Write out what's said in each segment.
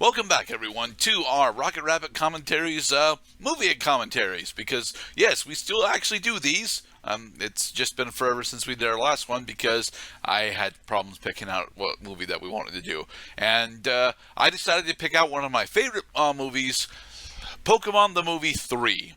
Welcome back, everyone, to our Rocket Rabbit Commentaries, movie commentaries, because, yes, we still actually do these. It's just been forever since we did our last one, because I had problems picking out what movie that we wanted to do. And I decided to pick out one of my favorite movies, Pokemon the Movie 3.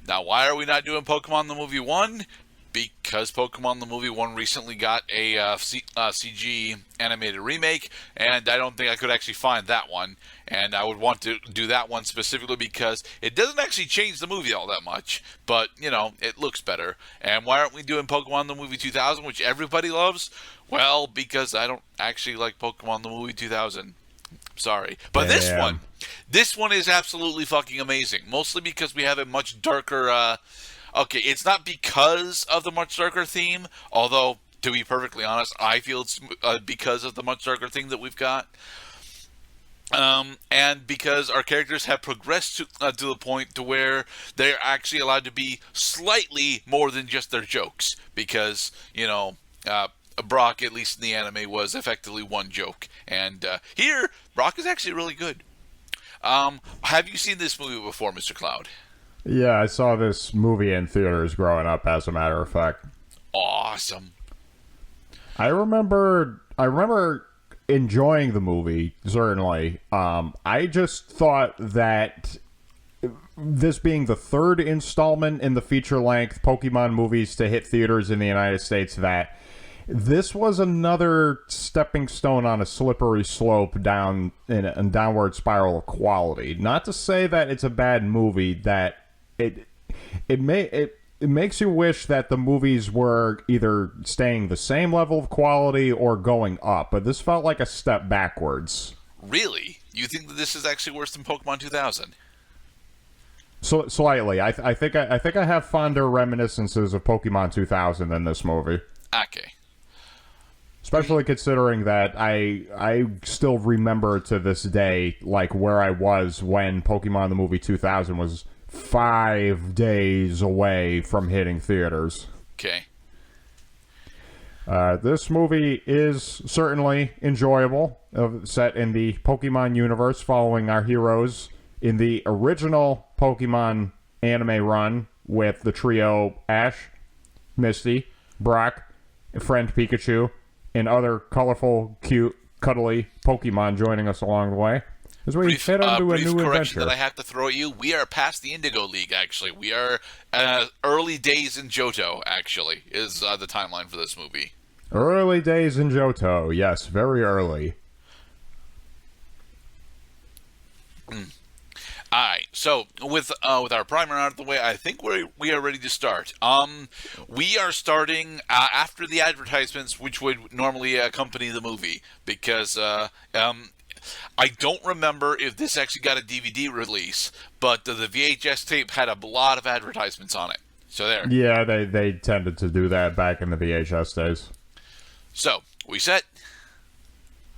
Now, why are we not doing Pokemon the Movie 1? Because Pokemon the Movie 1 recently got a CG animated remake, and I don't think I could actually find that one. And I would want to do that one specifically because it doesn't actually change the movie all that much, but, you know, it looks better. And why aren't we doing Pokemon the Movie 2000, which everybody loves? Well, because I don't actually like Pokemon the Movie 2000. Sorry. But this one is absolutely fucking amazing. Mostly because we have a much darker, okay, it's not because of the much darker theme, although, to be perfectly honest, I feel it's because of the much darker theme that we've got. And because our characters have progressed to the point to where they're actually allowed to be slightly more than just their jokes. Because, you know, Brock, at least in the anime, was effectively one joke. And here, Brock is actually really good. Have you seen this movie before, Mr. Cloud? Yeah, I saw this movie in theaters growing up, as a matter of fact. Awesome. I remember enjoying the movie, certainly. I just thought that this being the third installment in the feature-length Pokemon movies to hit theaters in the United States, that this was another stepping stone on a slippery slope down in a downward spiral of quality. Not to say that it's a bad movie, that it makes you wish that the movies were either staying the same level of quality or going up, but this felt like a step backwards. Really? You think that this is actually worse than Pokemon 2000? So slightly. I think I have fonder reminiscences of Pokemon 2000 than this movie. Okay. Especially considering that I still remember to this day, like, where I was when Pokemon the Movie 2000 was 5 days away from hitting theaters. Okay. This movie is certainly enjoyable, set in the Pokemon universe, following our heroes in the original Pokemon anime run with the trio Ash, Misty, Brock, friend Pikachu, and other colorful, cute, cuddly Pokemon joining us along the way as we head onto a new adventure. That I have to throw at you. We are past the Indigo League, actually. We are early days in Johto, actually, is the timeline for this movie. Early days in Johto, yes, very early. Alright, so with our primer out of the way, I think we are ready to start. We are starting after the advertisements, which would normally accompany the movie, because I don't remember if this actually got a DVD release, but the VHS tape had a lot of advertisements on it. So there. Yeah, they tended to do that back in the VHS days. So, we set?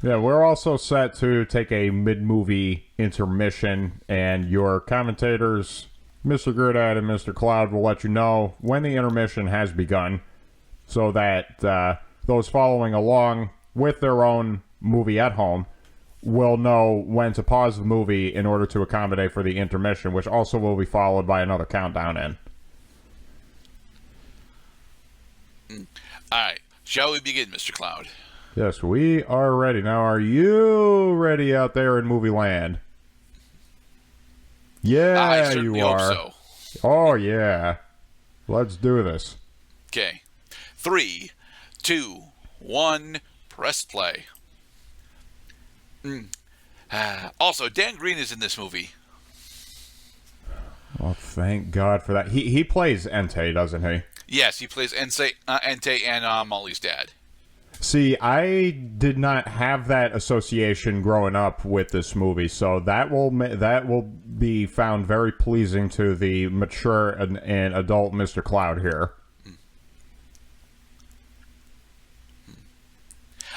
Yeah, we're also set to take a mid-movie intermission, and your commentators, Mr. Gerdat and Mr. Cloud, will let you know when the intermission has begun, so that those following along with their own movie at home will know when to pause the movie in order to accommodate for the intermission, which also will be followed by another countdown in. Alright, shall we begin, Mr. Cloud? Yes, we are ready. Now, are you ready out there in movie land? Yeah, I certainly you are. hope so. Oh, yeah. Let's do this. Okay. 3, 2, 1, press play. Also, Dan Green is in this movie. Oh, thank God for that. He plays Entei, doesn't he? Yes, he plays Entei and Molly's dad. See, I did not have that association growing up with this movie, so that will be found very pleasing to the mature and adult Mr. Cloud here.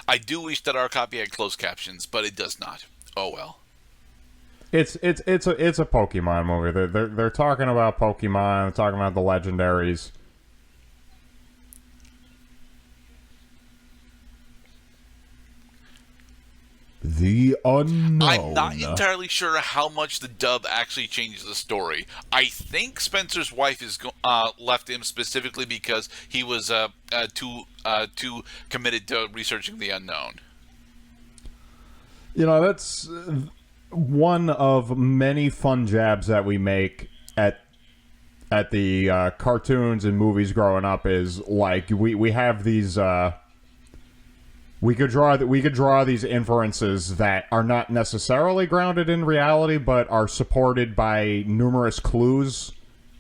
I do wish that our copy had closed captions, but it does not. Oh well. It's a Pokemon movie. They're talking about Pokemon, they're talking about the legendaries. The unknown. I'm not entirely sure how much the dub actually changes the story. I think Spencer's wife is left him specifically because he was too committed to researching the unknown. You know, that's one of many fun jabs that we make at the cartoons and movies growing up. Is like we have these. We could draw these inferences that are not necessarily grounded in reality, but are supported by numerous clues.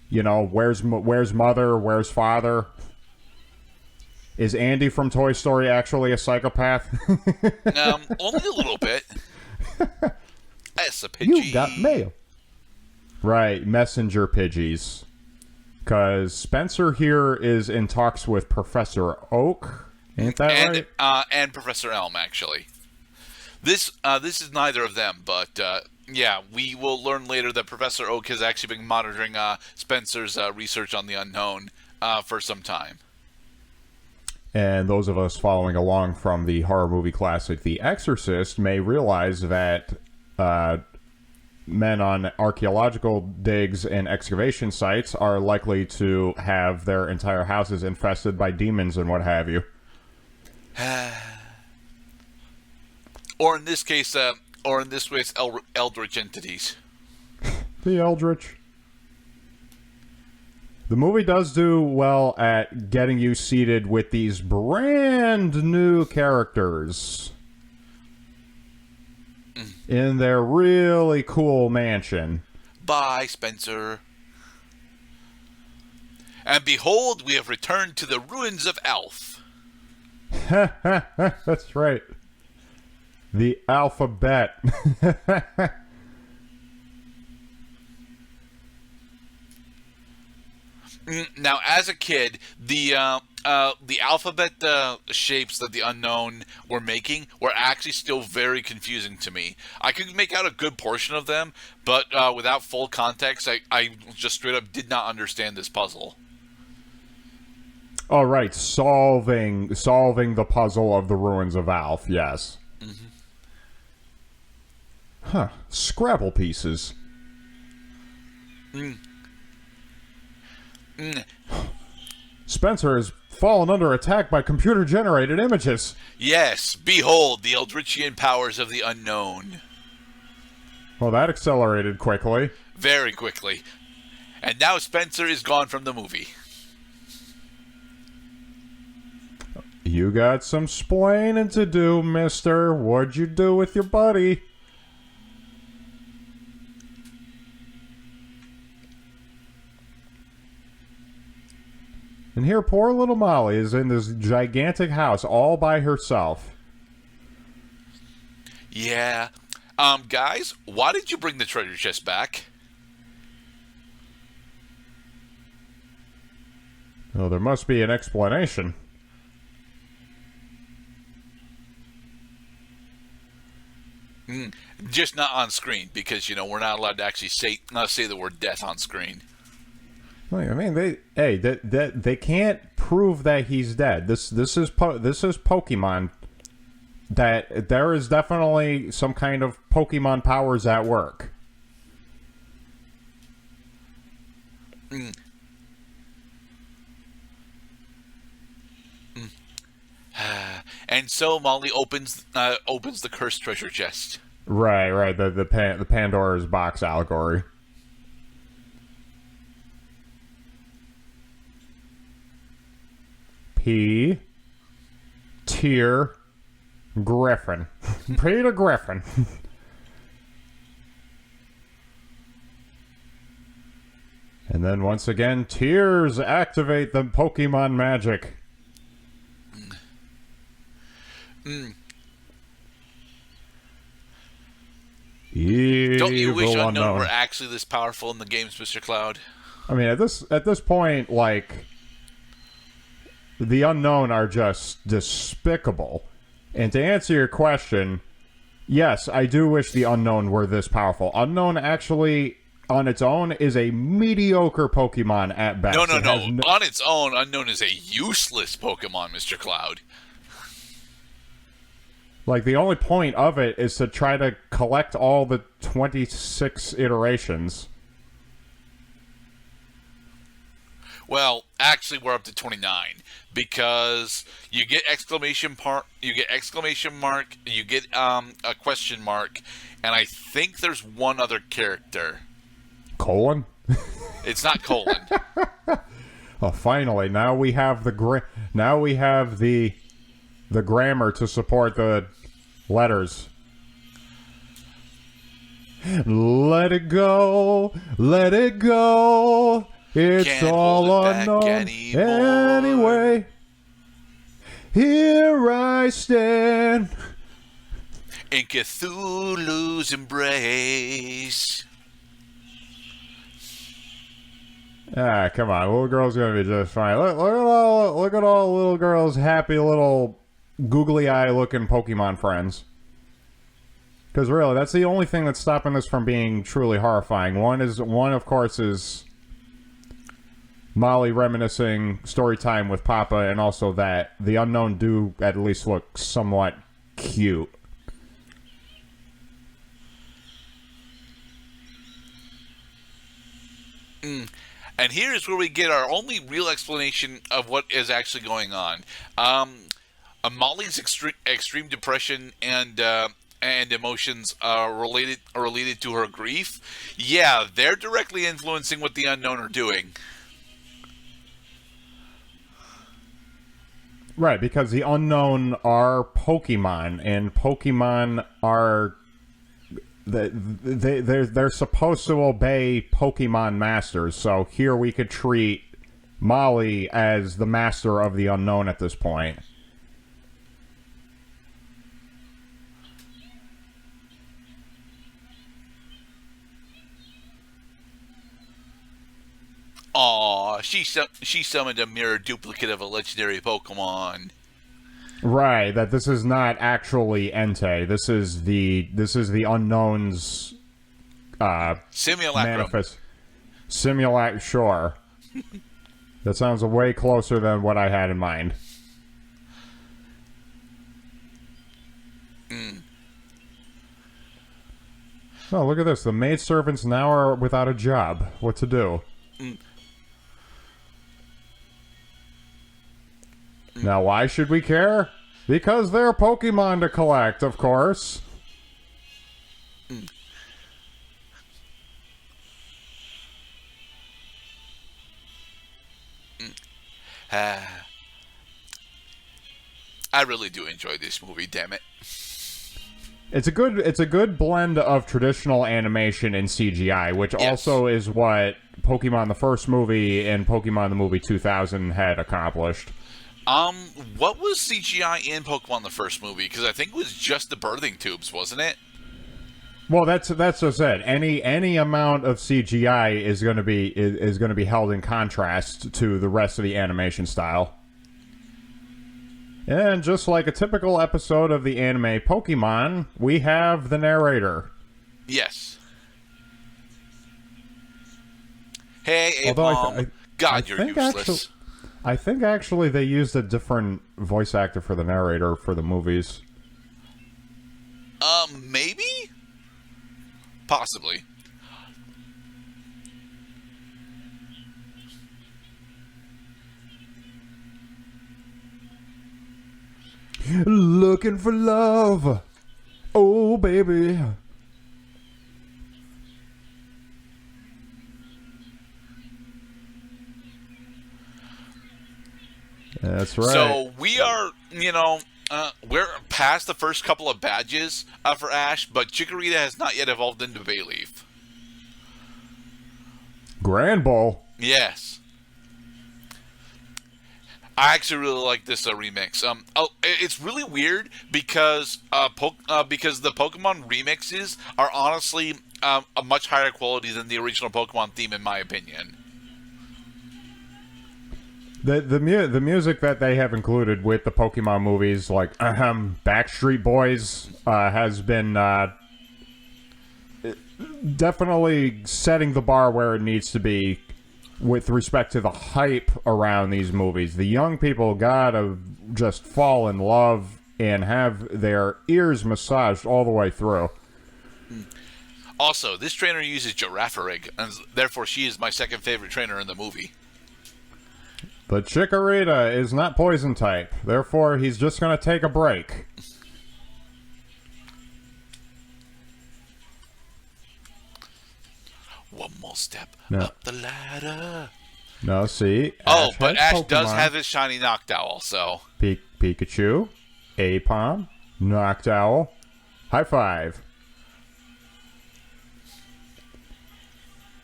You know, where's mother? Where's father? Is Andy from Toy Story actually a psychopath? Only a little bit. That's a Pidgey. You got mail. Right, messenger Pidgeys. Because Spencer here is in talks with Professor Oak. Ain't that right? And Professor Elm, actually. This is neither of them, but yeah, we will learn later that Professor Oak has actually been monitoring Spencer's research on the unknown for some time. And those of us following along from the horror movie classic The Exorcist may realize that men on archaeological digs and excavation sites are likely to have their entire houses infested by demons and what have you. Or in this case, eldritch entities. The Eldritch. The movie does do well at getting you seated with these brand new characters in their really cool mansion. Bye, Spencer. And behold, we have returned to the ruins of Elf. That's right. The alphabet. Now, as a kid, the alphabet shapes that the Unknown were making were actually still very confusing to me. I could make out a good portion of them, but without full context, I just straight up did not understand this puzzle. Oh, right. Solving the puzzle of the ruins of Alf, yes. Mm-hmm. Huh. Scrabble pieces. Spencer has fallen under attack by computer-generated images. Yes, behold the Eldritchian powers of the Unknown. Well, that accelerated quickly. Very quickly. And now Spencer is gone from the movie. You got some splaining to do, mister. What'd you do with your buddy? And here, poor little Molly is in this gigantic house all by herself. Yeah. Guys, why did you bring the treasure chest back? Well, there must be an explanation. Just not on screen, because, you know, we're not allowed to actually say the word death on screen. I mean, they can't prove that he's dead. This is Pokemon. That there is definitely some kind of Pokemon powers at work. And so Molly opens the cursed treasure chest. Right. The Pandora's box allegory. P. Tier. Griffin. Peter Griffin. And then once again, tears activate the Pokemon magic. Don't you wish Unknown were actually this powerful in the games, Mr. Cloud? I mean, at this point, like, the Unknown are just despicable. And to answer your question, yes, I do wish the Unknown were this powerful. Unknown actually, on its own, is a mediocre Pokemon at best. No. On its own, Unknown is a useless Pokemon, Mr. Cloud. Like, the only point of it is to try to collect all the 26 iterations. Well, actually, we're up to 29 because you get exclamation mark, you get a question mark, and I think there's one other character. Colon? It's not colon. Oh, finally! Now we have the grammar to support the letters. Let it go, let it go. It's Can't all hold it back unknown anymore. anyway. Here I stand In Cthulhu's embrace. Ah, come on, little girl's gonna be just fine. Look at all little girls' happy little googly eye looking Pokemon friends. Because really, that's the only thing that's stopping this from being truly horrifying. One, of course, is Molly reminiscing story time with Papa, and also that the unknown do at least look somewhat cute. And here's where we get our only real explanation of what is actually going on. Molly's extreme depression and emotions are related to her grief. Yeah, they're directly influencing what the unknown are doing. Right, because the unknown are Pokemon, and Pokemon are they're supposed to obey Pokemon masters. So here we could treat Molly as the master of the unknown at this point. Aw, she summoned a mirror duplicate of a legendary Pokemon. Right, that this is not actually Entei. This is the unknown's Simulacrum. manifest. Sure. That sounds way closer than what I had in mind. Oh, look at this. The maidservants now are without a job. What to do? Now, why should we care? Because they're Pokemon to collect, of course. I really do enjoy this movie, damn it. It's a good blend of traditional animation and CGI, which also is what Pokemon the first movie and Pokemon the movie 2000 had accomplished. What was CGI in Pokemon the first movie? Because I think it was just the birthing tubes, wasn't it? Well, that's just it. Any amount of CGI is going to be held in contrast to the rest of the animation style. And just like a typical episode of the anime Pokemon, we have the narrator. Yes. Hey, Although Mom. God, you're useless. I think actually they used a different voice actor for the narrator for the movies. Maybe? Possibly. Looking for love. Oh, baby. That's right. So we are, we're past the first couple of badges for Ash, but Chikorita has not yet evolved into Bayleaf. Grand Ball. Yes. I actually really like this remix. It's really weird because because the Pokemon remixes are honestly a much higher quality than the original Pokemon theme, in my opinion. The music that they have included with the Pokemon movies, like Backstreet Boys, has been definitely setting the bar where it needs to be with respect to the hype around these movies. The young people gotta just fall in love and have their ears massaged all the way through. Also, this trainer uses giraffe rig, and therefore she is my second favorite trainer in the movie. The Chikorita is not poison type, therefore he's just going to take a break. One more step No. up the ladder. No, see? But has Ash does Pokemon. have his shiny Noctowl, so... Pikachu, Apom, Noctowl, high five.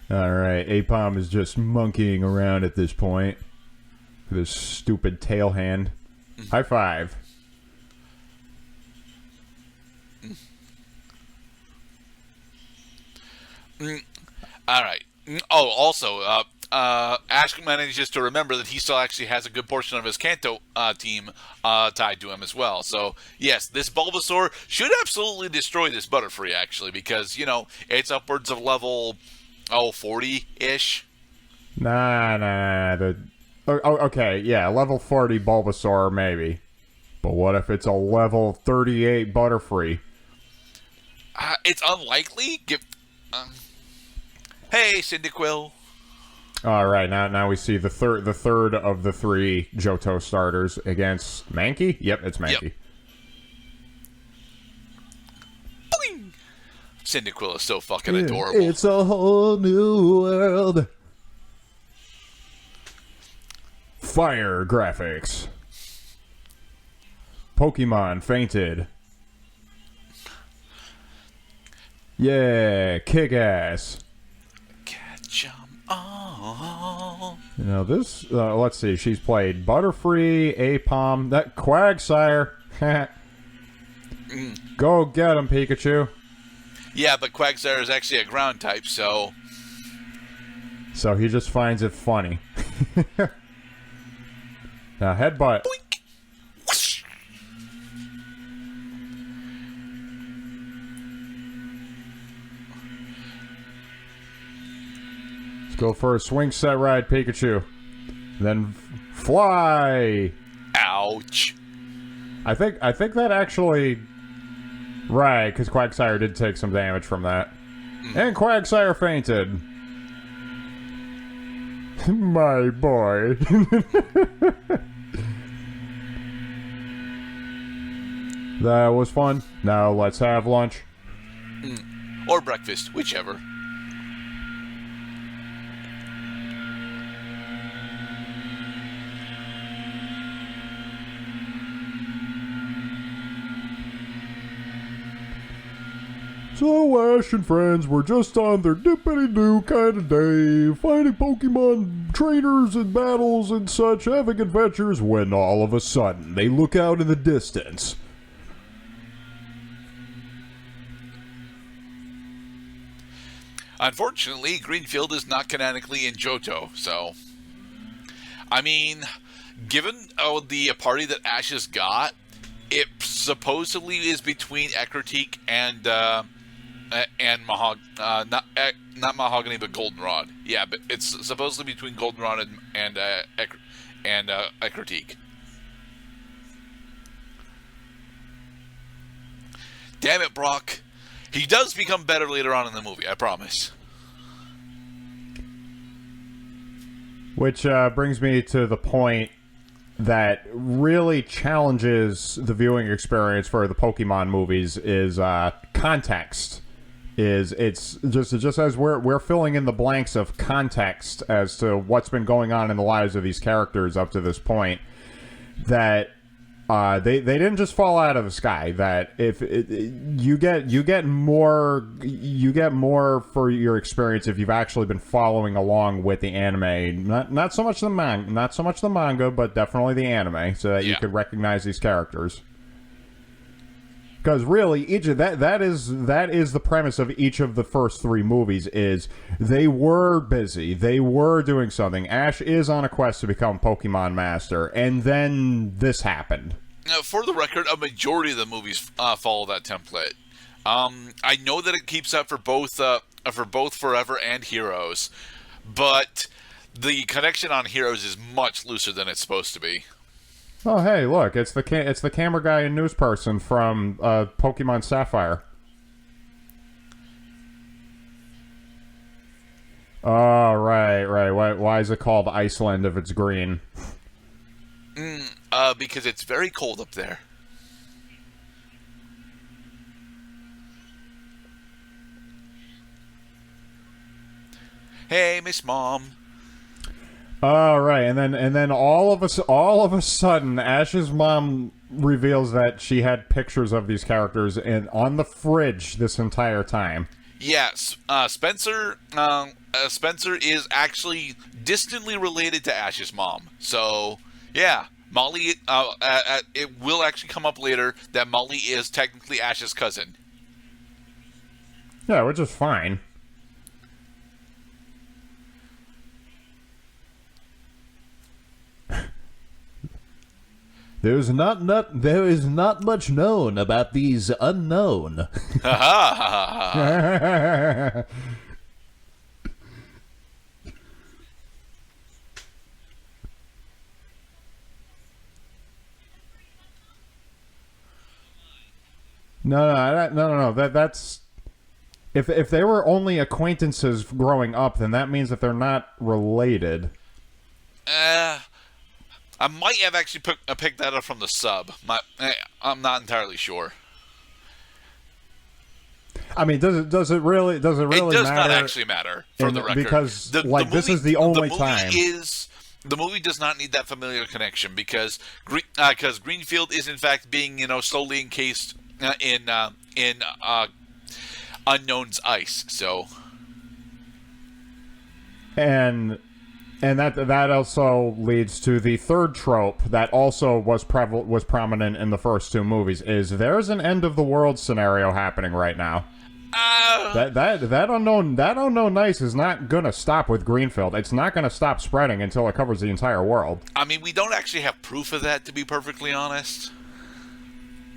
Alright, Apom is just monkeying around at this point. With his stupid tail hand. High five. Alright. Oh, also, Ash manages to remember that he still actually has a good portion of his Kanto team tied to him as well. So, yes, this Bulbasaur should absolutely destroy this Butterfree, actually, because, you know, it's upwards of level, 40-ish. Nah. Okay, yeah, level 40 Bulbasaur, maybe. But what if it's a level 38 Butterfree? It's unlikely. Hey, Cyndaquil. All right, now we see the third of the three Johto starters against Mankey. Yep, it's Mankey. Yep. Boing! Cyndaquil is so fucking adorable. It's a whole new world. Fire graphics. Pokemon fainted. Yeah, kick ass. Catch 'em all. You know, this, let's see, she's played Butterfree, Apom, that Quagsire. Go get him, Pikachu. Yeah, but Quagsire is actually a ground type, so... So he just finds it funny. Now, headbutt. Boink! Whoosh! Let's go for a swing set ride, Pikachu. Then fly. Ouch. I think that actually... Right, because Quagsire did take some damage from that. And Quagsire fainted. My boy. That was fun. Now let's have lunch. Or breakfast, whichever. So Ash and friends were just on their dippity-doo kind of day, fighting Pokemon trainers and battles and such, having adventures, when all of a sudden they look out in the distance. Unfortunately, Greenfield is not canonically in Johto, so... I mean, given the party that Ash has got, it supposedly is between Ecruteak and not Mahogany, but Goldenrod. Yeah, but it's supposedly between Goldenrod and Ecruteak. Damn it, Brock. He does become better later on in the movie, I promise. Which brings me to the point that really challenges the viewing experience for the Pokemon movies is context. It's just as we're filling in the blanks of context as to what's been going on in the lives of these characters up to this point, that they didn't just fall out of the sky. That if you get more for your experience if you've actually been following along with the anime, not so much the manga, but definitely the anime, so that you could recognize these characters. Because really, each of that is the premise of each of the first three movies. Is they were busy, they were doing something. Ash is on a quest to become Pokemon Master, and then this happened. Now, for the record, a majority of the movies follow that template. I know that it keeps up for both Forever and Heroes, but the connection on Heroes is much looser than it's supposed to be. Oh, hey, look, it's the camera guy and news person from Pokemon Sapphire. Oh, right. Why is it called Iceland if it's green? Because it's very cold up there. Hey, Miss Mom. Oh, right, and then all of a sudden, Ash's mom reveals that she had pictures of these characters on the fridge this entire time. Yes, Spencer is actually distantly related to Ash's mom. So, yeah, Molly. It will actually come up later that Molly is technically Ash's cousin. Yeah, which is fine. There is not much known about these unknown. No. That's if they were only acquaintances growing up, then that means that they're not related. I might have actually picked that up from the sub. I'm not entirely sure. I mean, does it really It does matter? not actually matter for the record, because the this is the only time. The movie does not need that familiar connection because Greenfield is in fact being slowly encased in unknown's ice. So and that also leads to the third trope that also was prominent in the first two movies. Is there's an end of the world scenario happening right now? That unknown ice is not gonna stop with Greenfield. It's not gonna stop spreading until it covers the entire world. I mean, we don't actually have proof of that, to be perfectly honest.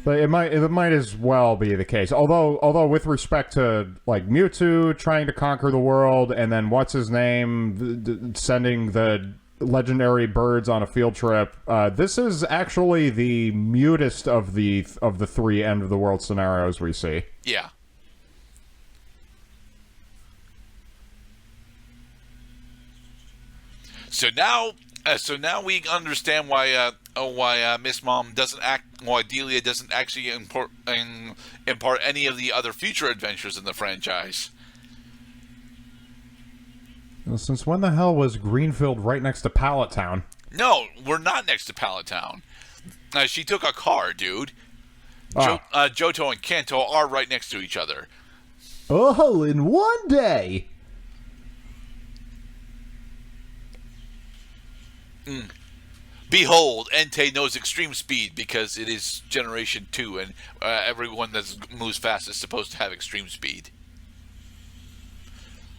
But it might as well be the case. Although with respect to like Mewtwo trying to conquer the world, and then what's his name sending the legendary birds on a field trip, this is actually the mutest of the three end of the world scenarios we see. Yeah. So now we understand why Miss Mom doesn't why Delia doesn't actually impart any of the other future adventures in the franchise. Well, since when the hell was Greenfield right next to Pallet Town? No, we're not next to Pallet Town. She took a car, dude. Oh. Johto and Kanto are right next to each other. Oh, in one day. Behold, Entei knows extreme speed because it is Generation 2, and everyone that moves fast is supposed to have extreme speed.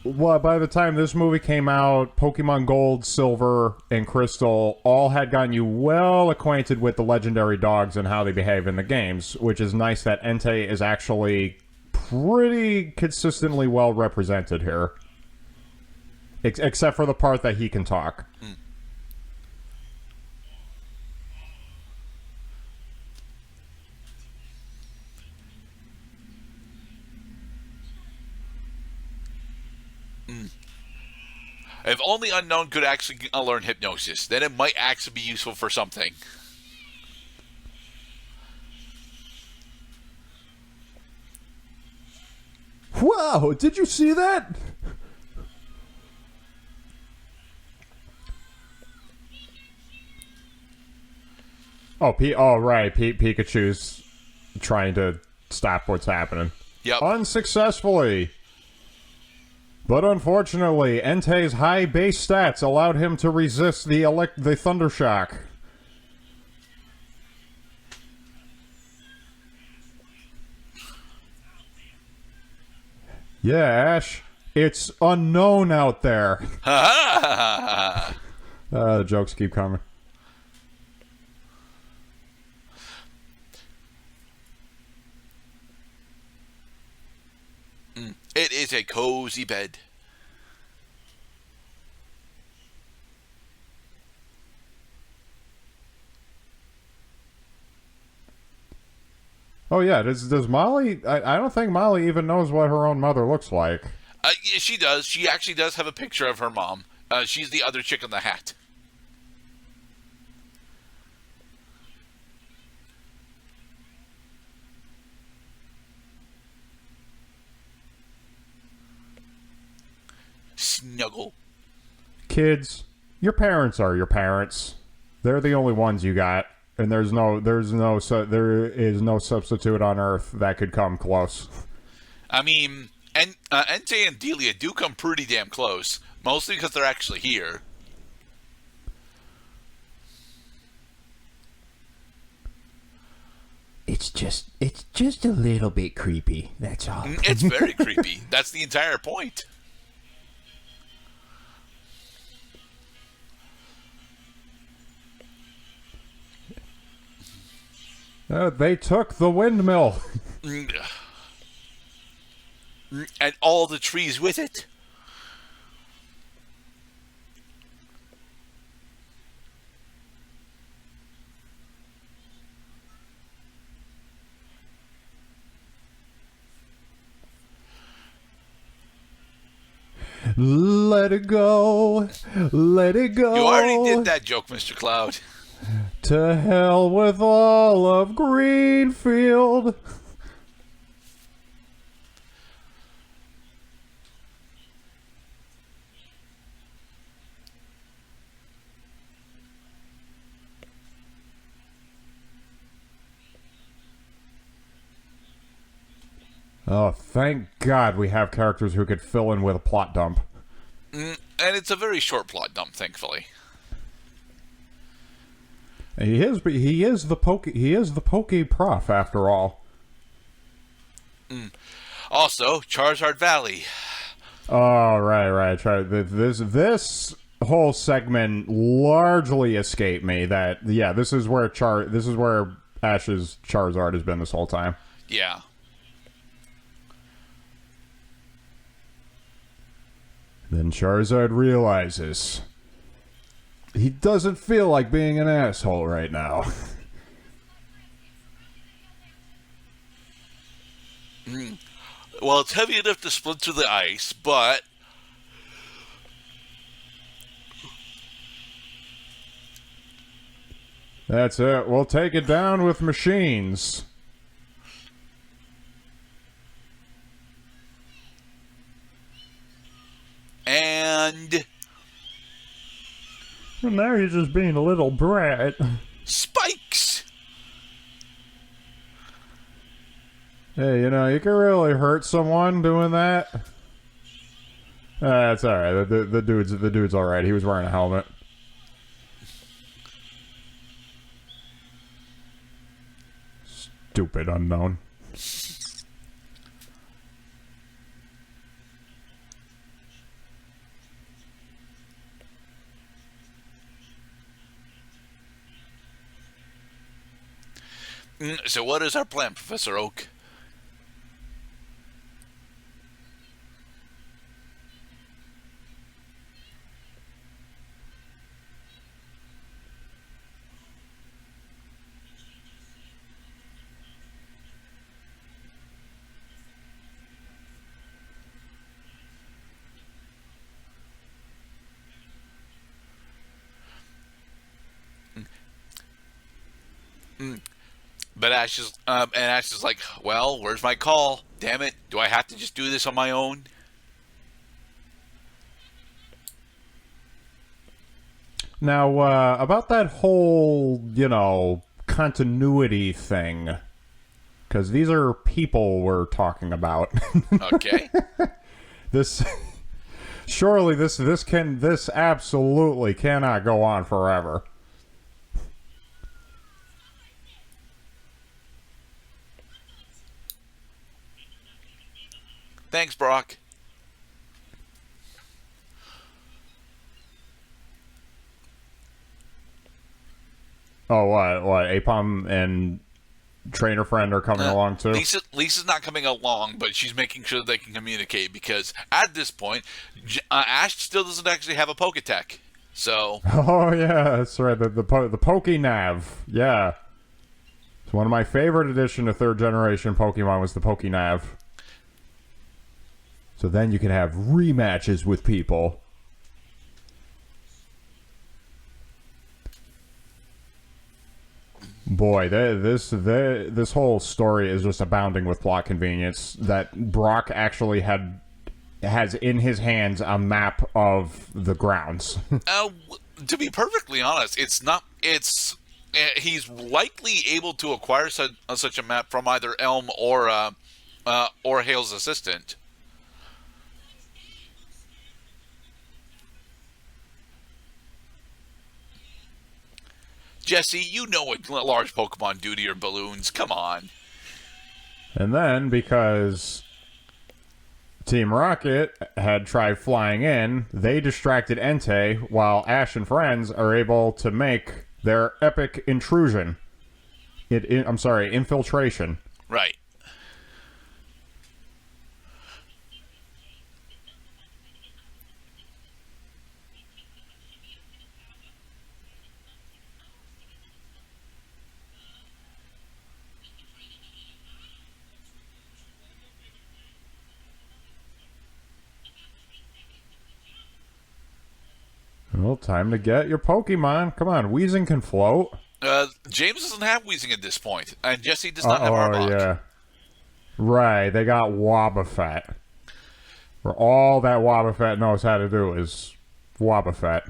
Well, by the time this movie came out, Pokemon Gold, Silver, and Crystal all had gotten you well acquainted with the legendary dogs and how they behave in the games, which is nice that Entei is actually pretty consistently well represented here. Except for the part that he can talk. If only Unknown could actually learn hypnosis, then it might actually be useful for something. Wow, did you see that? Right, Pikachu's trying to stop what's happening. Yep. Unsuccessfully. But unfortunately, Entei's high base stats allowed him to resist the Thunder Shock. Yeah, Ash, it's unknown out there. The jokes keep coming. It is a cozy bed. Oh yeah, does Molly? I don't think Molly even knows what her own mother looks like. Yeah, she does. She actually does have a picture of her mom. She's the other chick in the hat. Snuggle. Kids, your parents are your parents. They're the only ones you got, and there is no substitute on earth that could come close. I mean, and Entei and Delia do come pretty damn close, mostly because they're actually here. It's just a little bit creepy. That's all. It's very creepy. That's the entire point. They took the windmill. And all the trees with it. Let it go. Let it go. You already did that joke, Mr. Cloud. To hell with all of Greenfield. Oh, thank God we have characters who could fill in with a plot dump. And it's a very short plot dump, thankfully. He is the pokey prof after all. Also, Charizard Valley. Oh, right. This whole segment largely escaped me. This is where Ash's Charizard has been this whole time. Yeah. Then Charizard realizes he doesn't feel like being an asshole right now. Well, it's heavy enough to splinter the ice, but That's it. We'll take it down with machines. and Well, now you're just being a little brat. spikes. Hey, you can really hurt someone doing that. That's all right. The dude's all right. He was wearing a helmet. Stupid unknown. So what is our plan, Professor Oak? But Ash is like, well, where's my call? Damn it! Do I have to just do this on my own? Now, about that whole, continuity thing, because these are people we're talking about. Okay. Surely this absolutely cannot go on forever. Thanks, Brock. Oh, what? Apom and trainer friend are coming along too? Lisa's not coming along, but she's making sure they can communicate because at this point, Ash still doesn't actually have a Poketech. So. Oh yeah, that's right. The Pokenav. Yeah. One of my favorite addition to third generation Pokemon was the Pokénav. So then you can have rematches with people. Boy, this whole story is just abounding with plot convenience. That Brock actually has in his hands a map of the grounds. To be perfectly honest, it's not. It's he's likely able to acquire such a map from either Elm or Hale's assistant. Jesse, you know what large Pokemon do to your balloons. Come on. And then, because Team Rocket had tried flying in, they distracted Entei, while Ash and friends are able to make their epic intrusion. Infiltration. Right. Well, time to get your Pokemon. Come on, Weezing can float. James doesn't have Weezing at this point, and Jesse does not have Arbok. Yeah. Right, they got Wobbuffet. Where all that Wobbuffet knows how to do is Wobbuffet.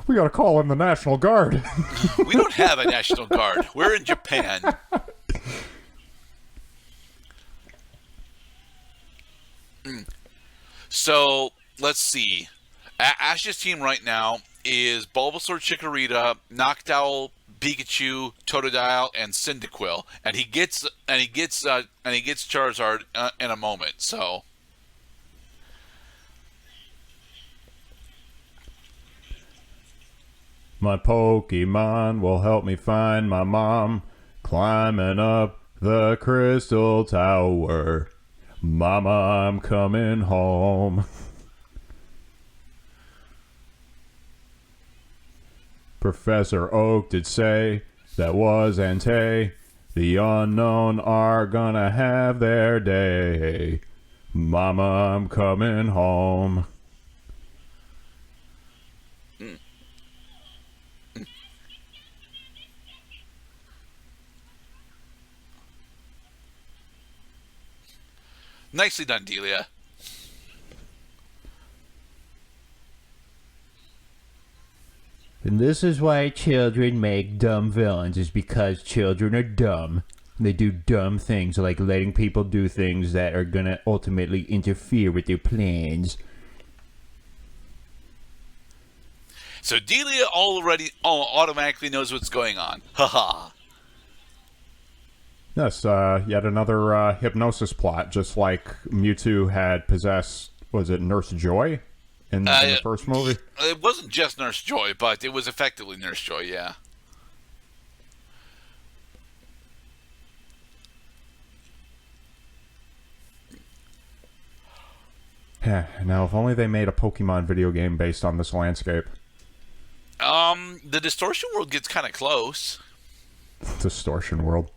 We gotta call in the National Guard. We don't have a National Guard. We're in Japan. So, let's see. Ash's team right now is Bulbasaur, Chikorita, Noctowl, Pikachu, Totodile, and Cyndaquil, and he gets Charizard in a moment. So, my Pokemon will help me find my mom, climbing up the crystal tower. Mama, I'm coming home. Professor Oak did say that was Entei. The unknown are gonna have their day. Mama, I'm coming home. Nicely done, Delia. And this is why children make dumb villains, is because children are dumb. They do dumb things, like letting people do things that are gonna ultimately interfere with their plans. So Delia automatically knows what's going on. Haha. Yes, yet another hypnosis plot, just like Mewtwo had possessed, was it Nurse Joy in the first movie? It wasn't just Nurse Joy, but it was effectively Nurse Joy, yeah. Now, if only they made a Pokemon video game based on this landscape. The Distortion World gets kind of close. Distortion World.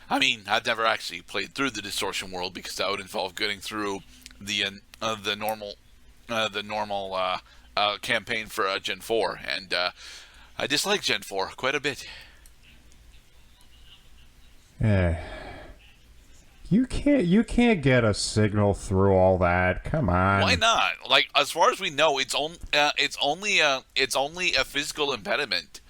I mean, I've never actually played through the Distortion World because that would involve getting through the normal campaign for Gen 4, and I dislike Gen 4 quite a bit. Yeah. You can't get a signal through all that. Come on. Why not? Like, as far as we know, it's only a physical impediment.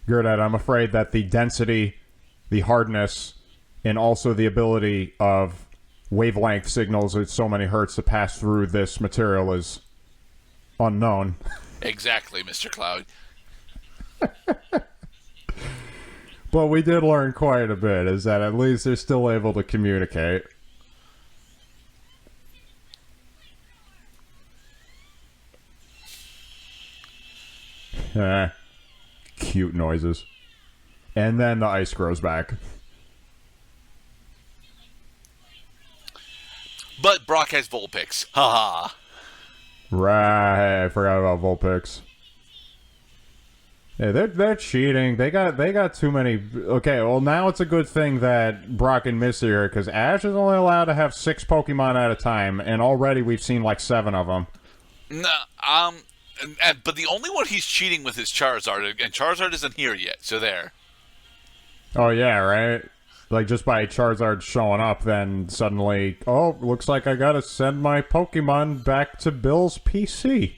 Gerdat, I'm afraid that the density, the hardness, and also the ability of wavelength signals at so many hertz to pass through this material is unknown. Exactly, Mr. Cloud. But we did learn quite a bit, is that at least they're still able to communicate. Cute noises. And then the ice grows back. Brock has Vulpix. Haha. Right, I forgot about Vulpix. Yeah, they're cheating. They got too many. Okay, well now it's a good thing that Brock and Misty are, because Ash is only allowed to have 6 Pokemon at a time, and already we've seen like 7 of them. No, but the only one he's cheating with is Charizard, and Charizard isn't here yet. So there. Oh yeah, right. Like just by Charizard showing up, then suddenly, oh, looks like I gotta send my Pokemon back to Bill's PC.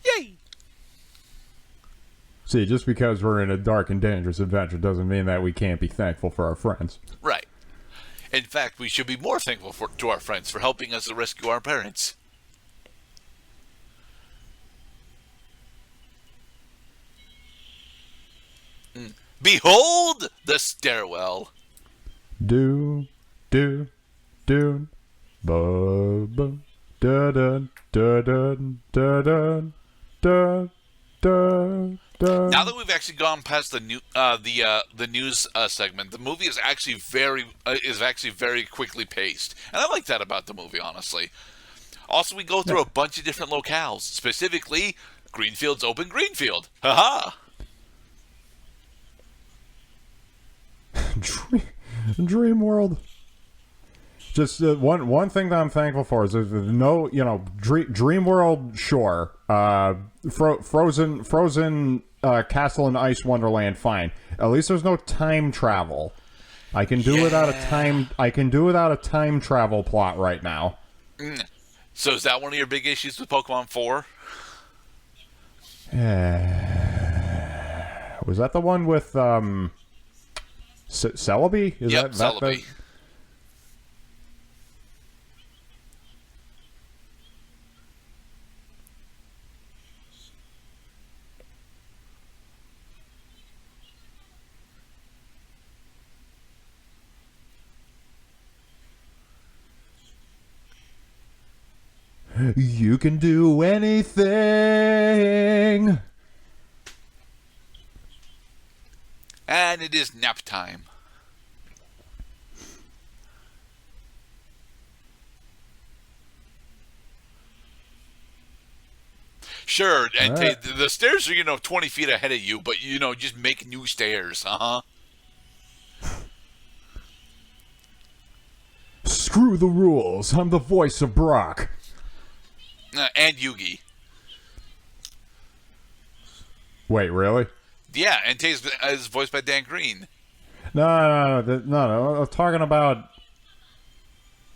Yay! See, just because we're in a dark and dangerous adventure doesn't mean that we can't be thankful for our friends. Right. In fact, we should be more thankful to our friends for helping us to rescue our parents. Behold the stairwell. Do, do, do, ba, ba, da, da, da, da, da, da, da, da, da. Now that we've actually gone past the news segment, the movie is actually very quickly paced, and I like that about the movie, honestly. Also, we go through a bunch of different locales, specifically Greenfield's Open Greenfield. Haha. Dream World. Just one thing that I'm thankful for is there's no, Dream World, sure. Frozen Castle and Ice Wonderland, fine. At least there's no time travel. I can do without a time travel plot right now. So is that one of your big issues with Pokemon 4? Was that the one with Celebi? Yep, Celebi. You can do anything. And it is nap time. Sure, and Right. the stairs are, 20 feet ahead of you, but, just make new stairs, Screw the rules. I'm the voice of Brock. And Yugi. Wait, really? Yeah, and Tay is voiced by Dan Green. No. I'm talking about.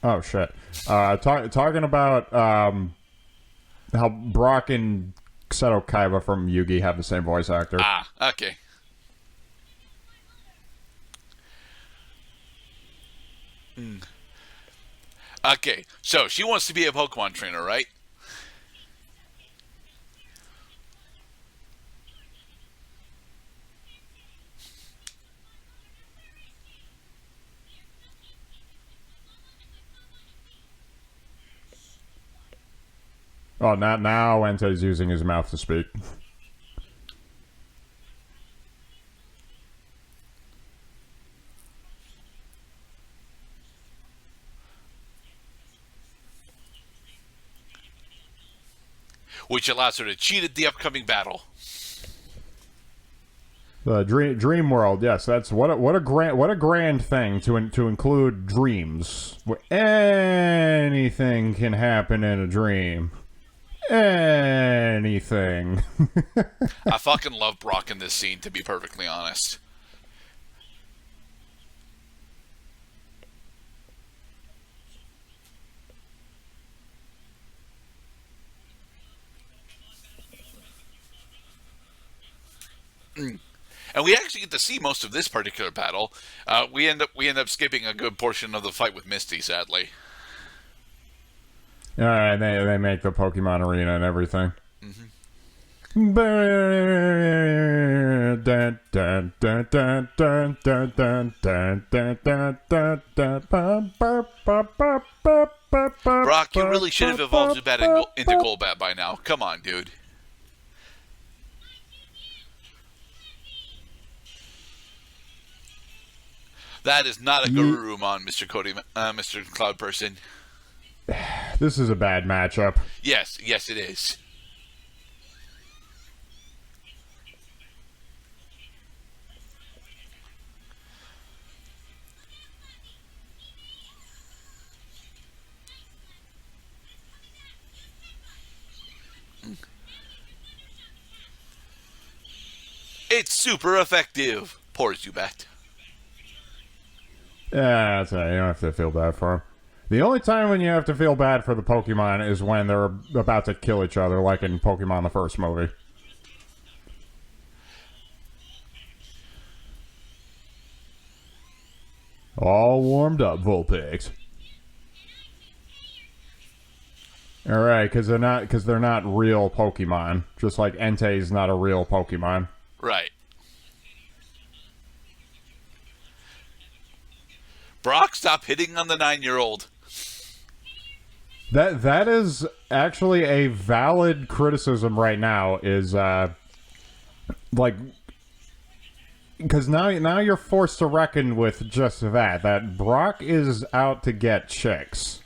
Oh shit. Talking about how Brock and Seto Kaiba from Yugi have the same voice actor. Ah, okay. Okay, so she wants to be a Pokemon trainer, right? Oh, now Entei's using his mouth to speak. Which allows her to cheat at the upcoming battle. The dream world, yes, that's what a grand thing to include dreams. Where anything can happen in a dream. Anything. I fucking love Brock in this scene, to be perfectly honest. And we actually get to see most of this particular battle. We end up skipping a good portion of the fight with Misty, sadly. And they make the Pokemon arena and everything. Brock, you really should have evolved into Golbat by now. Come on, dude. That is not a Garurumon, Mr. Cloud Person. This is a bad matchup. Yes, it is. It's super effective. Poor Zubat. Yeah, that's right. You don't have to feel bad for them. The only time when you have to feel bad for the Pokemon is when they're about to kill each other, like in Pokemon the first movie. All warmed up, Vulpix. All right, because they're not real Pokemon. Just like Entei is not a real Pokemon. Right. Brock, stop hitting on the 9-year-old. That is actually a valid criticism right now. Is like, because now you're forced to reckon with just that Brock is out to get chicks.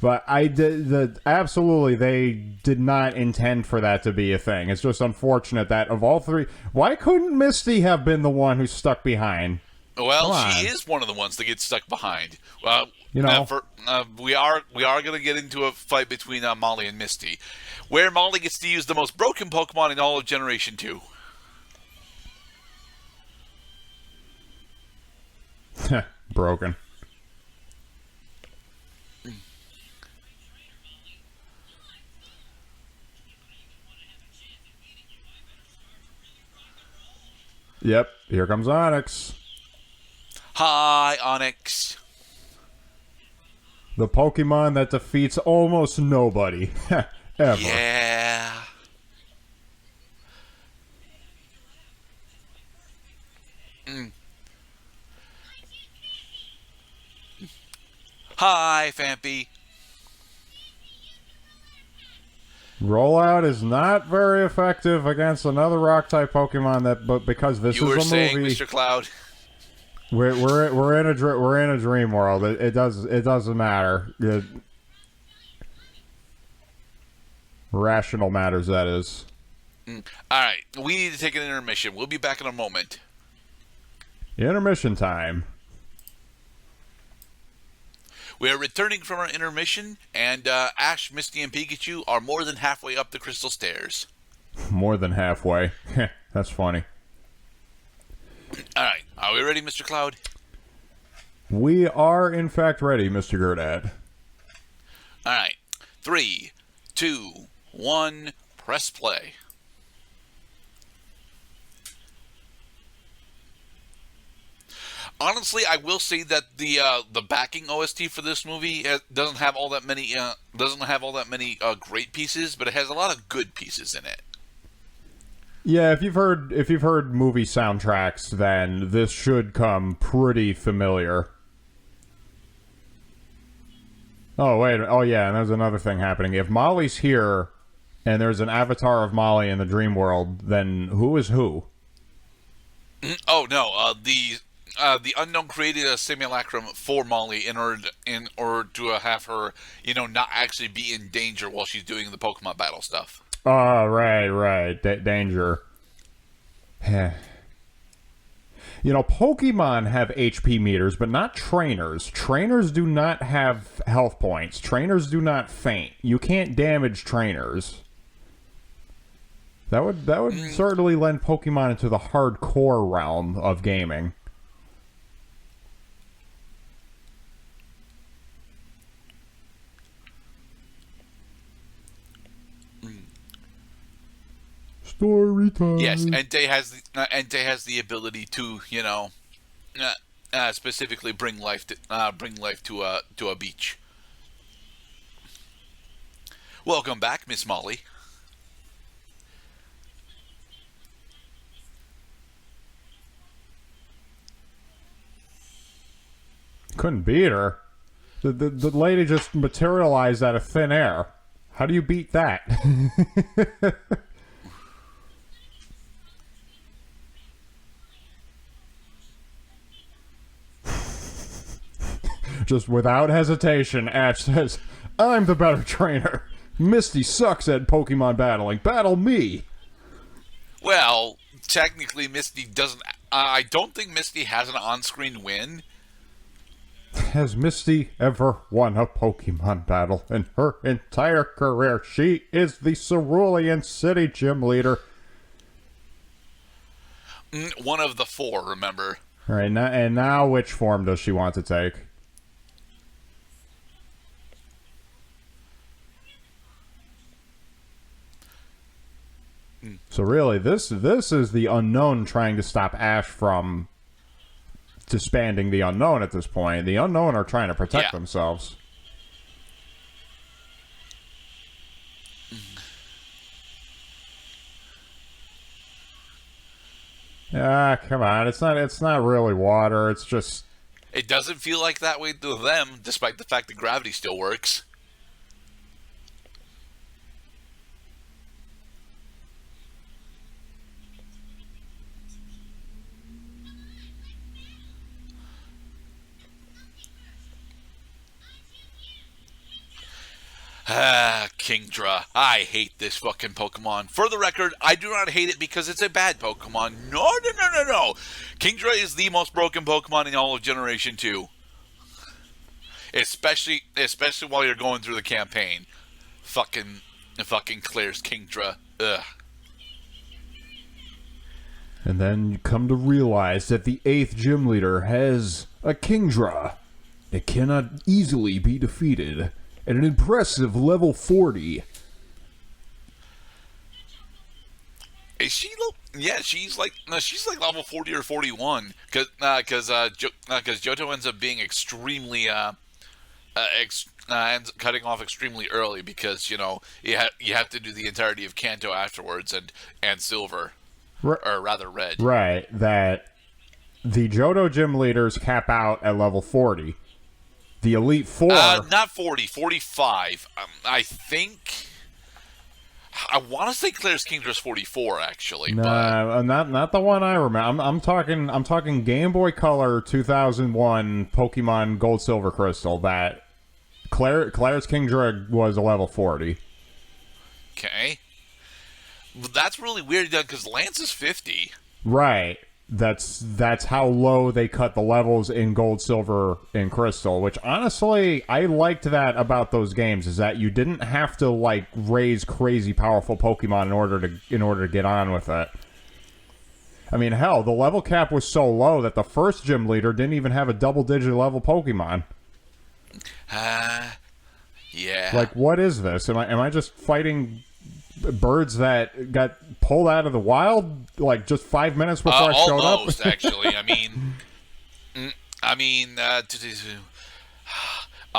But absolutely, they did not intend for that to be a thing. It's just unfortunate that of all three, why couldn't Misty have been the one who stuck behind? Well, she is one of the ones that gets stuck behind. You know, we are going to get into a fight between Molly and Misty, where Molly gets to use the most broken Pokemon in all of Generation 2. Broken. Yep, here comes Onyx. Hi, Onyx. The Pokemon that defeats almost nobody. Ever. Yeah. Hi, Fampy. Rollout is not very effective against another Rock-type Pokemon but because this You were is a saying, movie, Mr. Cloud. we're in a dream world. It doesn't matter. Rational matters, that is. All right, we need to take an intermission. We'll be back in a moment. Intermission time. We are returning from our intermission, and Ash, Misty, and Pikachu are more than halfway up the crystal stairs. More than halfway. That's funny. All right, are we ready, Mr. Cloud? We are, in fact, ready, Mr. Gerdat. All right, 3, 2, 1, press play. Honestly, I will say that the backing OST for this movie doesn't have all that many great pieces, but it has a lot of good pieces in it. Yeah, if you've heard movie soundtracks, then this should come pretty familiar. Oh wait, oh yeah, and there's another thing happening. If Molly's here, and there's an avatar of Molly in the dream world, then who is who? Oh no, the unknown created a simulacrum for Molly in order to have her, not actually be in danger while she's doing the Pokemon battle stuff. Oh, right. Danger. Pokemon have HP meters, but not trainers. Trainers do not have health points. Trainers do not faint. You can't damage trainers. That would certainly lend Pokemon into the hardcore realm of gaming. Story time. Yes, Entei has the ability to, specifically bring life to a beach. Welcome back, Miss Molly. Couldn't beat her. The lady just materialized out of thin air. How do you beat that? Just without hesitation, Ash says, I'm the better trainer. Misty sucks at Pokemon battling. Battle me. Well, technically, Misty doesn't. I don't think Misty has an on-screen win. Has Misty ever won a Pokemon battle in her entire career? She is the Cerulean City gym leader. One of the 4, remember? All right, now which form does she want to take? So really, this is the unknown trying to stop Ash from disbanding the unknown at this point. The unknown are trying to protect themselves. Ah, come on. It's not really water. It's just... It doesn't feel like that way to them, despite the fact that gravity still works. Kingdra. I hate this fucking Pokemon. For the record, I do not hate it because it's a bad Pokemon. No. Kingdra is the most broken Pokemon in all of Generation 2. Especially while you're going through the campaign. Fucking Claire's Kingdra. Ugh. And then you come to realize that the 8th gym leader has a Kingdra. It cannot easily be defeated. At an impressive level 40. Is she? Yeah, she's like level 40 or 41. Because Johto ends up being extremely ends cutting off extremely early because you have to do the entirety of Kanto afterwards and Silver, or rather Red. Right. That the Johto gym leaders cap out at level 40. The Elite Four... not 40, 45. I think... I want to say Claire's Kingdra's 44, actually. No, not the one I remember. I'm talking Game Boy Color 2001 Pokemon Gold Silver Crystal. That Claire's Kingdra was a level 40. Okay. That's really weird, because Lance is 50. Right. That's how low they cut the levels in Gold, Silver, and Crystal, which honestly, I liked that about those games, is that you didn't have to like raise crazy powerful Pokemon in order to get on with it. I mean, hell, the level cap was so low that the first gym leader didn't even have a double-digit level Pokemon. Yeah. Like, what is this? Am I just fighting birds that got pulled out of the wild like just 5 minutes before I showed up? Almost, actually.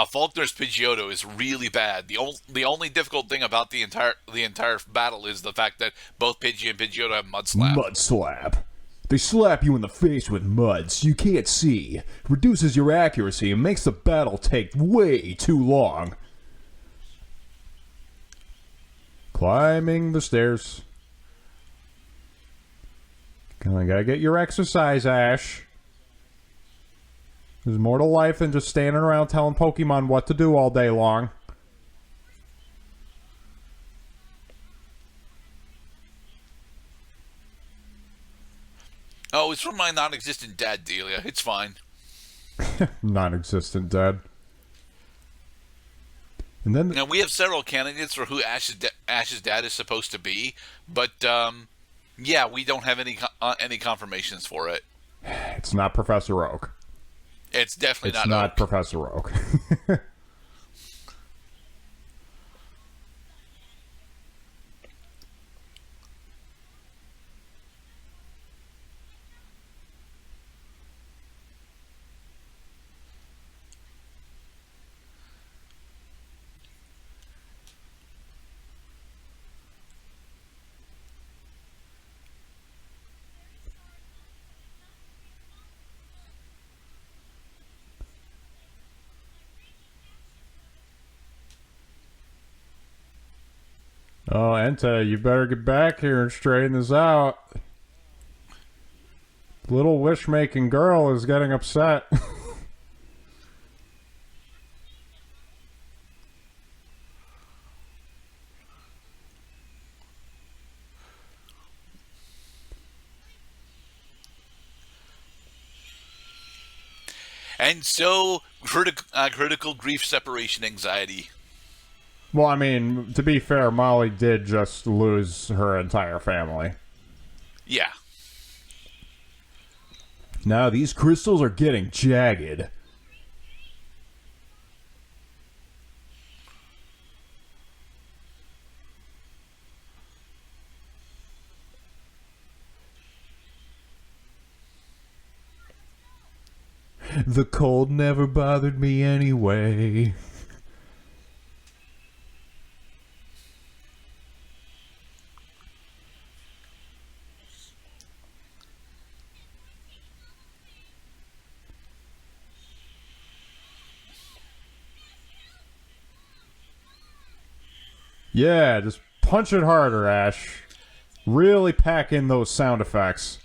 Faulkner's Pidgeotto is really bad. The only difficult thing about the entire battle is the fact that both Pidgey and Pidgeotto have Mud Slap. Mud Slap. They slap you in the face with mud so you can't see. Reduces your accuracy and makes the battle take way too long. Climbing the stairs. Gotta get your exercise, Ash. There's more to life than just standing around telling Pokemon what to do all day long. Oh, it's from my non-existent dad, Delia. It's fine. Non-existent dad. And then now we have several candidates for who Ash's dad is supposed to be, but yeah, we don't have any confirmations for it. It's not Professor Oak. It's definitely it's not Oak. Professor Oak. Oh, Entei, you better get back here and straighten this out. Little wish-making girl is getting upset. And so critical grief separation anxiety. Well, I mean, to be fair, Molly did just lose her entire family. Yeah. Now these crystals are getting jagged. The cold never bothered me anyway. Yeah, just punch it harder, Ash. Really pack in those sound effects.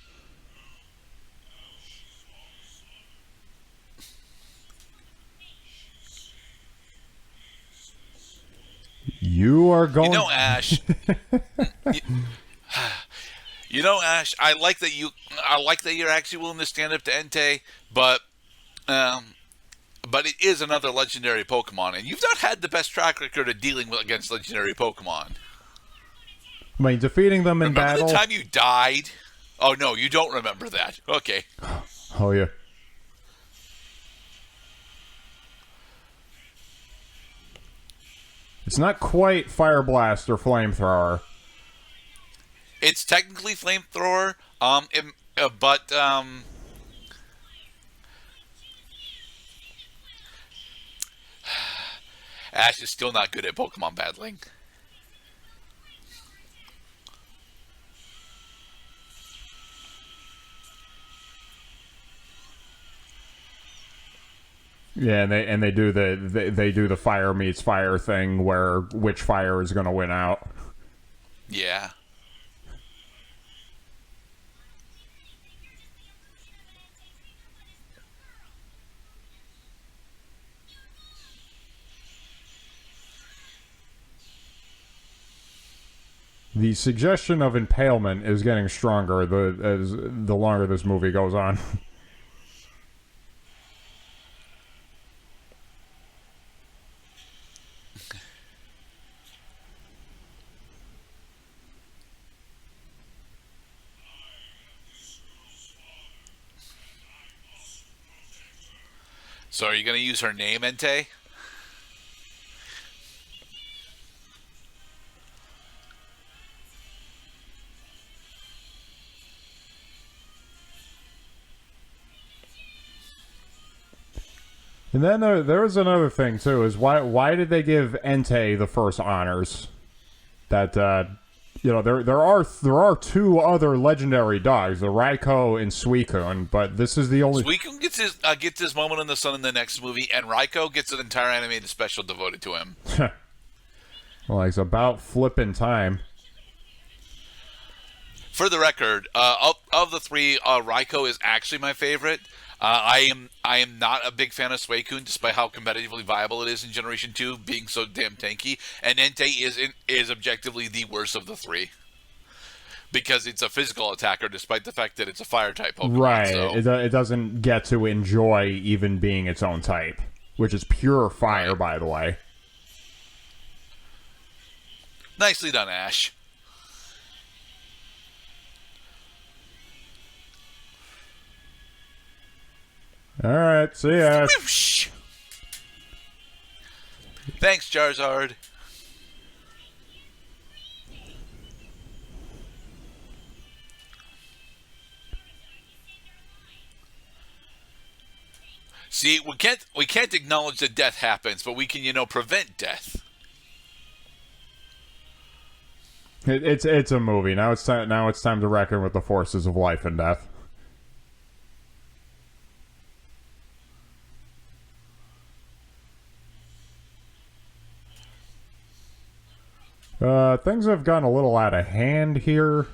You are going. You know, Ash. Ash. I like that you're actually willing to stand up to Entei, but it is another legendary Pokemon, and you've not had the best track record of dealing against legendary Pokemon. I mean, defeating them in Remember battle. the time you died? Oh no, you don't remember that. Okay. Oh yeah. It's not quite Fire Blast or Flamethrower. It's technically Flamethrower, but Ash is still not good at Pokemon battling. Yeah, and they do the fire meets fire thing where which fire is going to win out. Yeah. The suggestion of impalement is getting stronger as the longer this movie goes on. So are you going to use her name, Entei? And then there was another thing too: is why did they give Entei the first honors? That there are two other legendary dogs, the Raikou and Suicune, but this is the only. Suicune gets his moment in the sun in the next movie, and Raikou gets an entire animated special devoted to him. Well, it's about flipping time. For the record, of the three, Raikou is actually my favorite. I am not a big fan of Suicune, despite how competitively viable it is in Generation 2, being so damn tanky. And Entei is objectively the worst of the three. Because it's a physical attacker, despite the fact that it's a fire-type Pokemon. Right. So. It doesn't get to enjoy even being its own type, which is pure fire, by the way. Nicely done, Ash. All right, see ya. Whoosh. Thanks, Charizard. See, we can't acknowledge that death happens, but we can, prevent death. It's a movie. Now it's time to reckon with the forces of life and death. Things have gone a little out of hand here.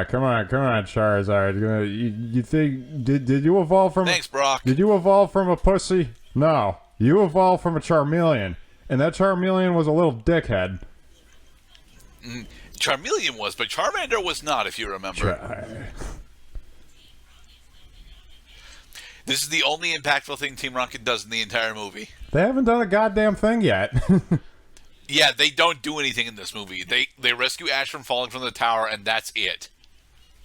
Come on, Charizard. You think did you evolve from? Thanks, Brock. Did you evolve from a pussy? No, you evolved from a Charmeleon, and that Charmeleon was a little dickhead. Charmeleon was, but Charmander was not, if you remember. This is the only impactful thing Team Rocket does in the entire movie. They haven't done a goddamn thing yet. Yeah, they don't do anything in this movie. They rescue Ash from falling from the tower, and that's it.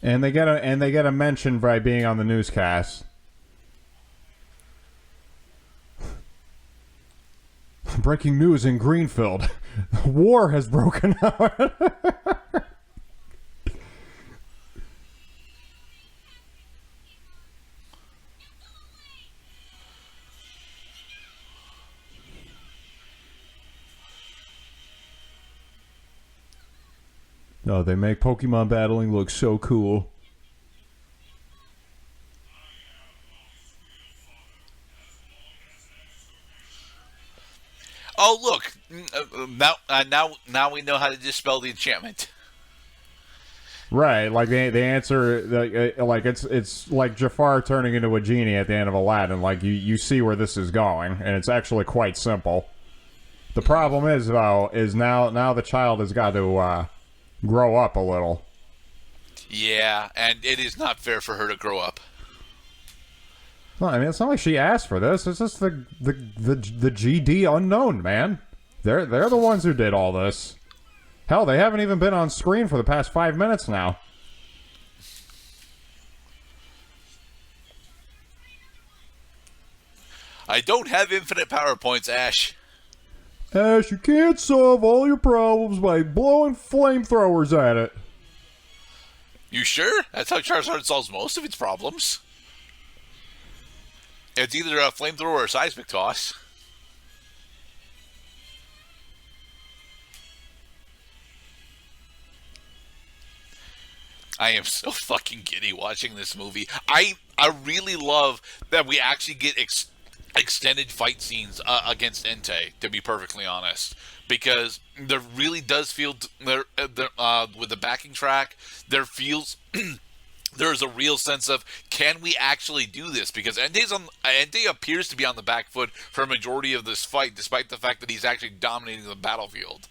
And they get a mention by being on the newscast. Breaking news in Greenfield. War has broken out. Oh, they make Pokemon battling look so cool. Oh, look! Now we know how to dispel the enchantment. Right, like they answer like it's like Jafar turning into a genie at the end of Aladdin. Like you see where this is going, and it's actually quite simple. The problem is though, is now the child has got to grow up a little. Yeah, and it is not fair for her to grow up. Well, I mean, it's not like she asked for this. It's just the GD unknown, man. They're the ones who did all this. Hell, they haven't even been on screen for the past 5 minutes now. I don't have infinite power points, Ash. Ash, you can't solve all your problems by blowing flamethrowers at it. You sure? That's how Charizard solves most of its problems. It's either a flamethrower or a seismic toss. I am so fucking giddy watching this movie. I really love that we actually get extended fight scenes against Entei, to be perfectly honest. Because there really does feel, with the backing track, there feels... There's a real sense of, can we actually do this? Because Entei appears to be on the back foot for a majority of this fight, despite the fact that he's actually dominating the battlefield.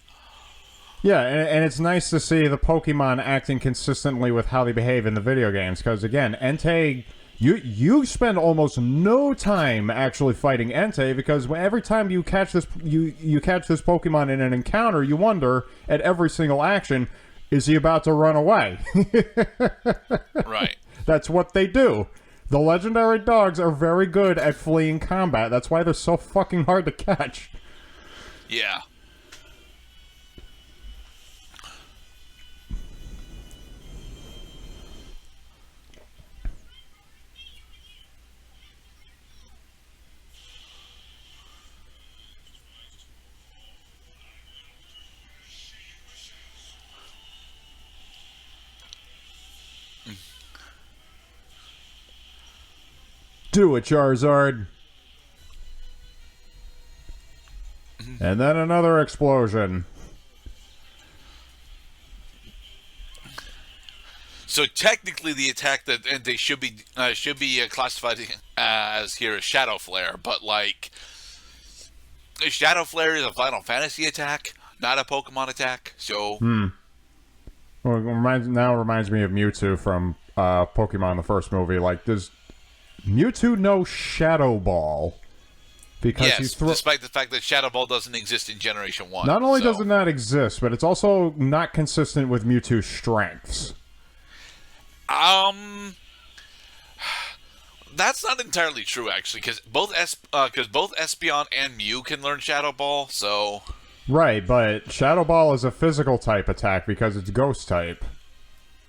Yeah, and it's nice to see the Pokemon acting consistently with how they behave in the video games. Because again, Entei, you spend almost no time actually fighting Entei, because every time you catch this you catch this Pokemon in an encounter, you wonder at every single action, is he about to run away? Right. That's what they do. The legendary dogs are very good at fleeing combat. That's why they're so fucking hard to catch. Yeah. Do it, Charizard. And then another explosion. So technically, the attack that they should be classified as here as Shadow Flare, but like Shadow Flare is a Final Fantasy attack, not a Pokemon attack. So, Well, it reminds me of Mewtwo from Pokemon the first movie. Like, does Mewtwo know Shadow Ball? Because yes, despite the fact that Shadow Ball doesn't exist in Generation 1. Not only does it not exist, but it's also not consistent with Mewtwo's strengths. That's not entirely true, actually, because both Espeon and Mew can learn Shadow Ball, so... Right, but Shadow Ball is a physical type attack because it's Ghost type.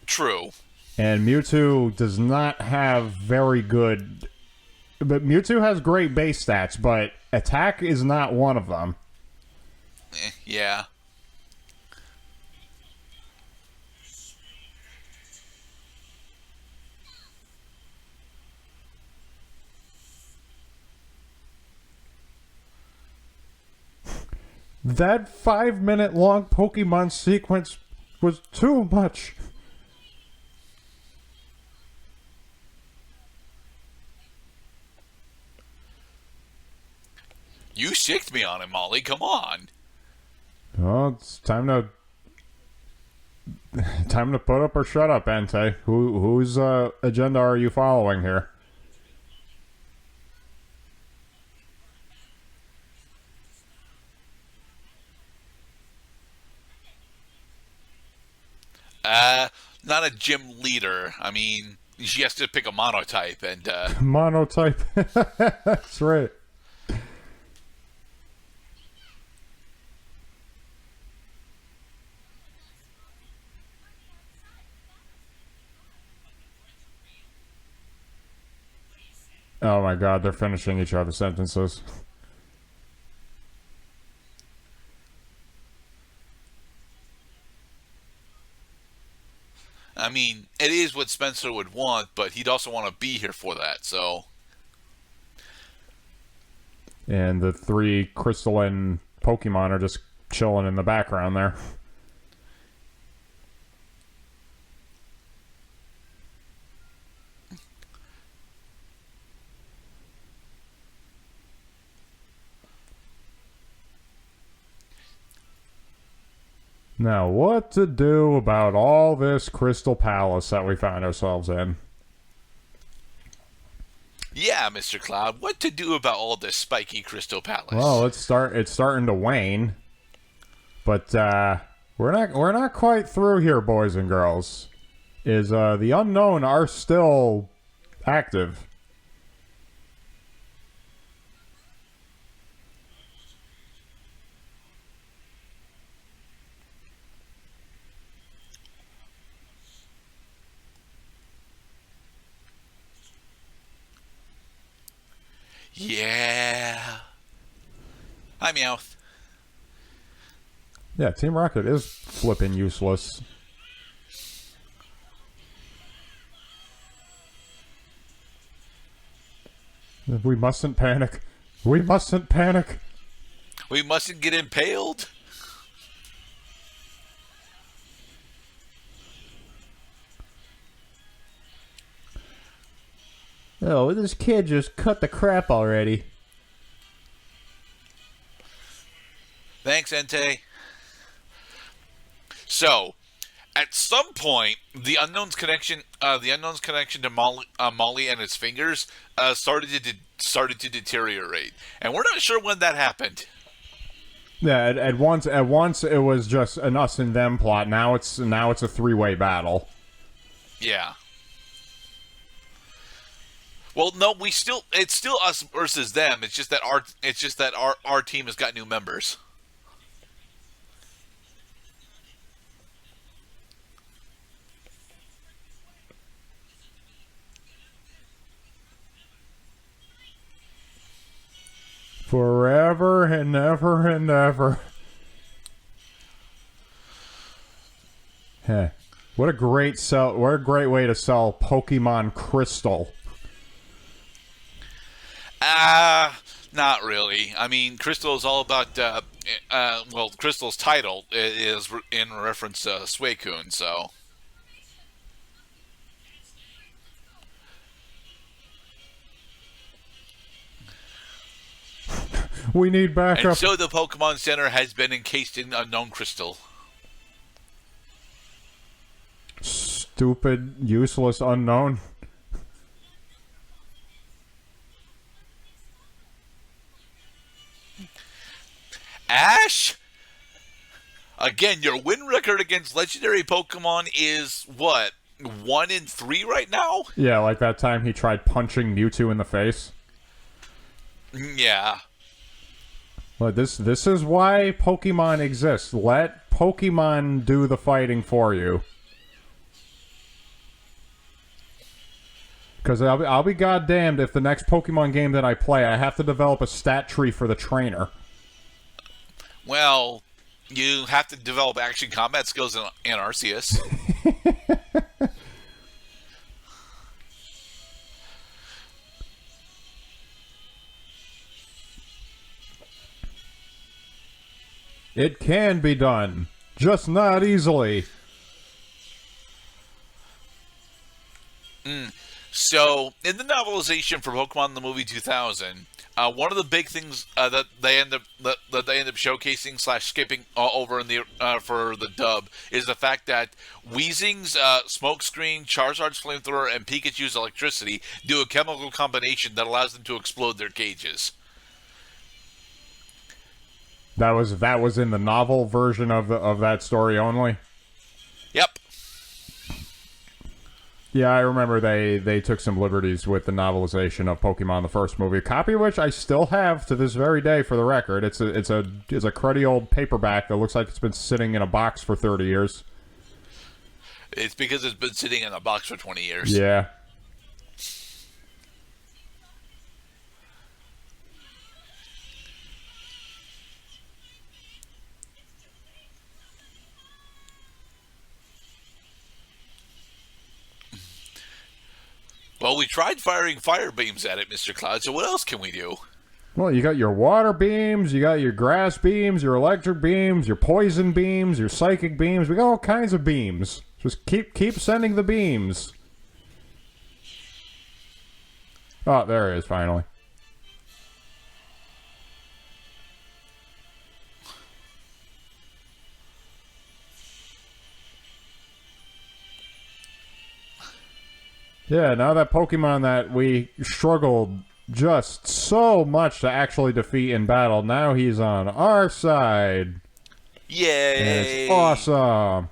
True. And Mewtwo does not have very good... But Mewtwo has great base stats, but attack is not one of them. Yeah. That 5-minute long Pokemon sequence was too much. You sicked me on it, Molly. Come on. Well, it's time to put up or shut up, Entei. Whose agenda are you following here? Not a gym leader. I mean, she has to pick a monotype, and Monotype. That's right. Oh my god, they're finishing each other's sentences. I mean, it is what Spencer would want, but he'd also want to be here for that. So, And the three crystalline Pokemon are just chilling in the background there. Now, what to do about all this Crystal Palace that we found ourselves in? yeah, Mr. Cloud, what to do about all this spiky Crystal Palace? Well, it's starting to wane, but we're not quite through here, boys and girls. The unknown are still active? Yeah. Hi, Meowth. Yeah, Team Rocket is flipping useless. We mustn't panic. We mustn't panic. We mustn't get impaled. Oh, this kid just cut the crap already. Thanks, Entei. So, at some point, the unknown's connection to Molly and his fingers started to deteriorate, and we're not sure when that happened. Yeah, at once it was just an us and them plot. Now it's a three-way battle. Yeah. Well, no, it's still us versus them. It's just that our team has got new members. Forever and ever and ever. Heh. What a great way to sell Pokemon Crystal. Not really. I mean, Crystal is all about, Crystal's title is in reference to Suicune, so. We need backup. And so the Pokemon Center has been encased in unknown crystal. Stupid, useless, unknown. Ash? Again, your win record against legendary Pokemon is what? 1-3 right now? Yeah, like that time he tried punching Mewtwo in the face. Yeah. Look, this is why Pokemon exists. Let Pokemon do the fighting for you. Because I'll be goddamned if the next Pokemon game that I play, I have to develop a stat tree for the trainer. Well, you have to develop action combat skills in Arceus. It can be done, just not easily. So, in the novelization for Pokemon the Movie 2000, one of the big things that they end up showcasing slash skipping over in the for the dub is the fact that Weezing's smokescreen, Charizard's flamethrower, and Pikachu's electricity do a chemical combination that allows them to explode their cages. That was in the novel version of that story only. Yep. Yeah, I remember they took some liberties with the novelization of Pokemon the first movie, a copy of which I still have to this very day for the record. It's a cruddy old paperback that looks like it's been sitting in a box for 30 years. It's because it's been sitting in a box for 20 years. Yeah. Well, we tried firing fire beams at it, Mr. Cloud, so what else can we do? Well, you got your water beams, you got your grass beams, your electric beams, your poison beams, your psychic beams. We got all kinds of beams. Just keep sending the beams. Oh, there it is, finally. Yeah, now that Pokemon that we struggled just so much to actually defeat in battle, now he's on our side. Yay! And it's awesome.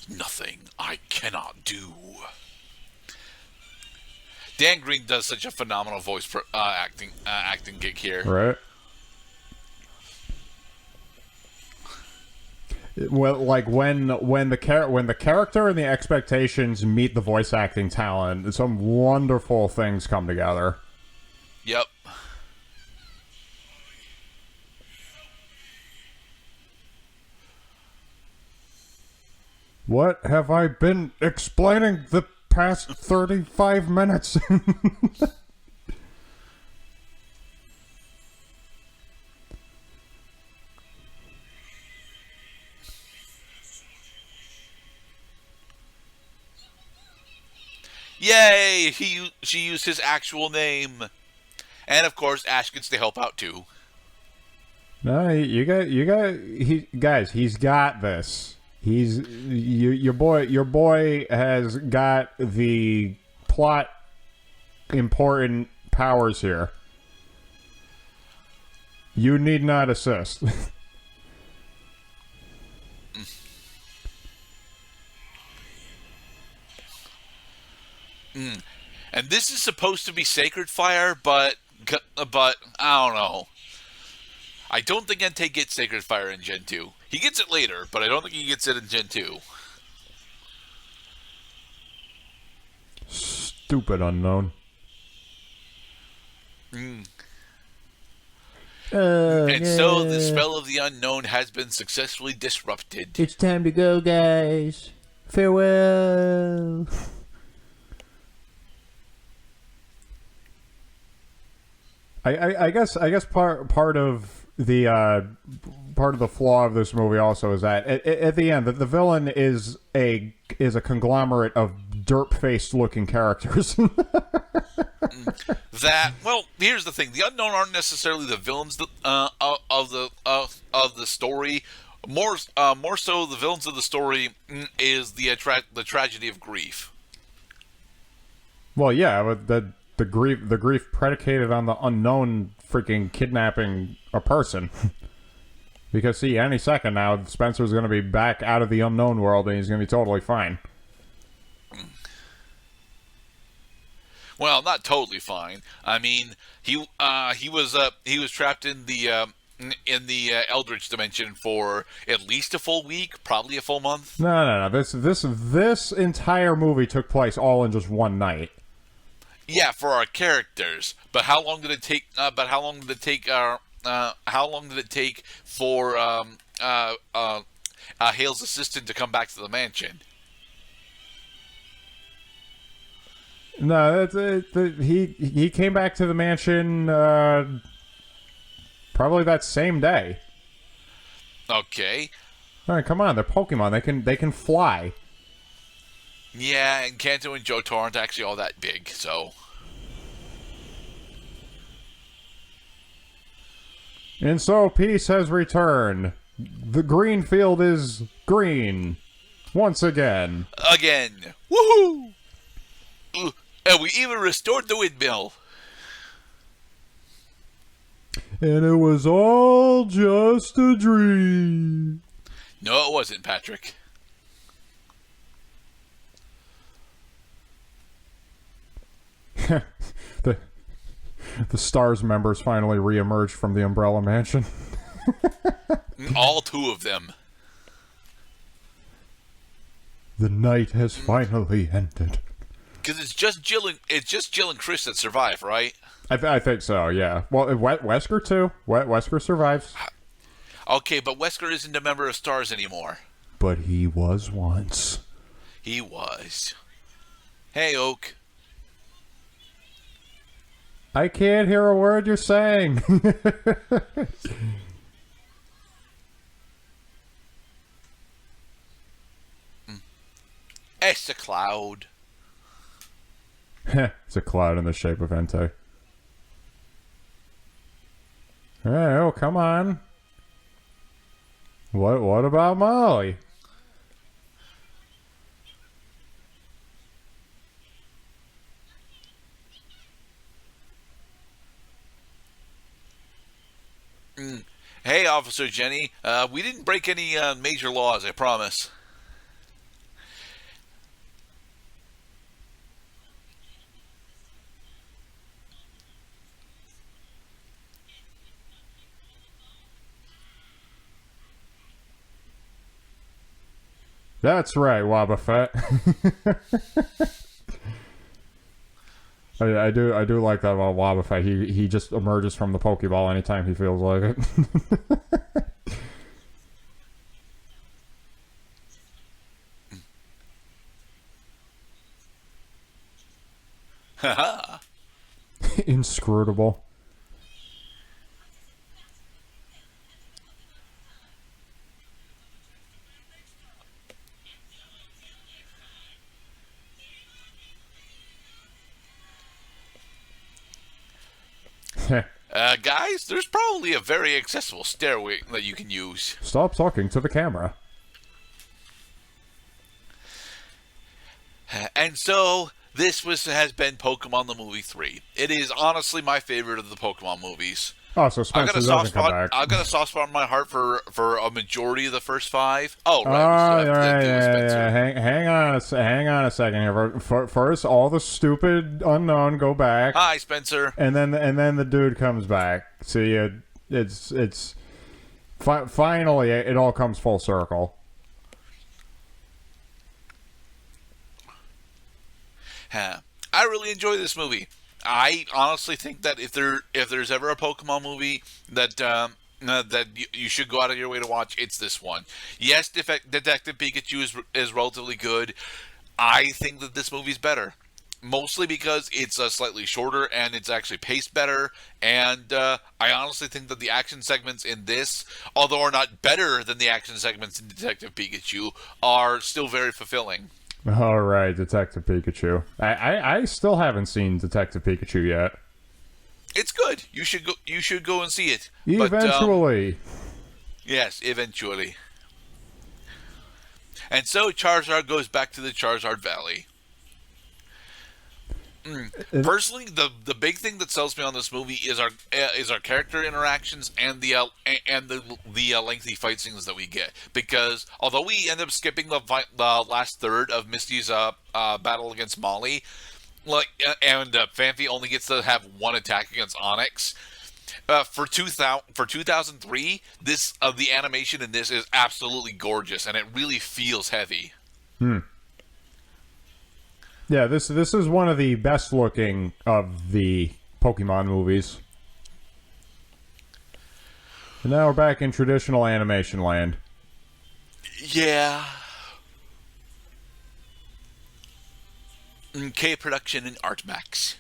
Nothing I cannot do. Dan Green does such a phenomenal voice acting gig here. Right. Well, like when the character and the expectations meet the voice acting talent, some wonderful things come together. Yep. What have I been explaining the past 35 minutes? Yay! She used his actual name, and of course Ash gets to help out too. No, guys. He's got this. Your boy has got the plot important powers here. You need not assist. And this is supposed to be Sacred Fire, but I don't know. I don't think Entei gets Sacred Fire in Gen 2. He gets it later, but I don't think he gets it in Gen 2. Stupid unknown. So the spell of the unknown has been successfully disrupted. It's time to go, guys. Farewell. I guess part of the flaw of this movie also is that at the end that the villain is a conglomerate of derp-faced looking characters. Here's the thing: the unknown aren't necessarily the villains of the story. More so, the villains of the story is the tragedy of grief. Well, yeah, but the grief predicated on the unknown freaking kidnapping a person. Because see, any second now, Spencer's going to be back out of the unknown world, and he's going to be totally fine. Well, not totally fine. I mean, he was trapped in the Eldritch dimension for at least a full week, probably a full month. No. This entire movie took place all in just one night. Yeah, for our characters. But how long did it take? How long did it take for Hale's assistant to come back to the mansion? No, he came back to the mansion probably that same day. Okay. All right, come on, they're Pokemon. They can fly. Yeah, and Kanto and Johto aren't actually all that big, so... And so peace has returned. The green field is green. Once again. Again. Woohoo! And we even restored the windmill. And it was all just a dream. No, it wasn't, Patrick. the Stars members finally reemerged from the Umbrella Mansion. All two of them. The night has finally ended. Because it's just Jill and Chris that survive, right? I think so, yeah. Well, Wesker too. Wesker survives. Okay, but Wesker isn't a member of Stars anymore. But he was once. He was. Hey, Oak. I can't hear a word you're saying. It's a cloud. It's a cloud in the shape of Entei. Hey, oh, come on. What about Molly? Hey, Officer Jenny. We didn't break any major laws, I promise. That's right, Wobbuffet. I do like that about Wobbuffet. He just emerges from the Pokeball anytime he feels like it. Haha. Inscrutable. Guys, there's probably a very accessible stairway that you can use. Stop talking to the camera. And so, has been Pokemon the Movie 3. It is honestly my favorite of the Pokemon movies. Oh, so Spencer doesn't come back. I've got a soft spot in my heart for a majority of the first 5. Oh, right. Yeah. Hang on a second here. First, all the stupid unknown go back. Hi, Spencer. And then the dude comes back. See, it's finally it all comes full circle. I really enjoy this movie. I honestly think that if there's ever a Pokemon movie that that you should go out of your way to watch, it's this one. Yes, Detective Pikachu is relatively good. I think that this movie's better, mostly because it's slightly shorter and it's actually paced better. And I honestly think that the action segments in this, although are not better than the action segments in Detective Pikachu, are still very fulfilling. All right, Detective Pikachu. I still haven't seen Detective Pikachu yet. It's good. You should go and see it. Eventually. Yes, eventually. And so Charizard goes back to the Charizard Valley. Personally, the big thing that sells me on this movie is our character interactions and the lengthy fight scenes that we get. Because although we end up skipping the last third of Misty's battle against Molly, and Phanpy only gets to have one attack against Onyx. For 2003, the animation in this is absolutely gorgeous, and it really feels heavy. Yeah, this is one of the best looking of the Pokemon movies. And now we're back in traditional animation land. Yeah. K Production and Artmax.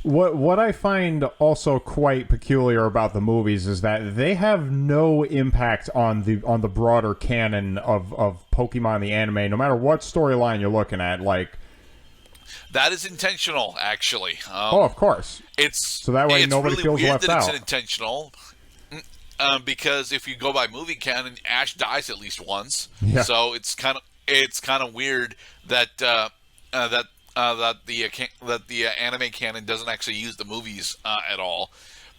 What I find also quite peculiar about the movies is that they have no impact on the broader canon of Pokemon the anime, no matter what storyline you're looking at. Like, that is intentional, actually. of course. It's so that way nobody really feels weird left that out. It's intentional. Because if you go by movie canon, Ash dies at least once. Yeah. So it's kind of weird that that the anime canon doesn't actually use the movies at all.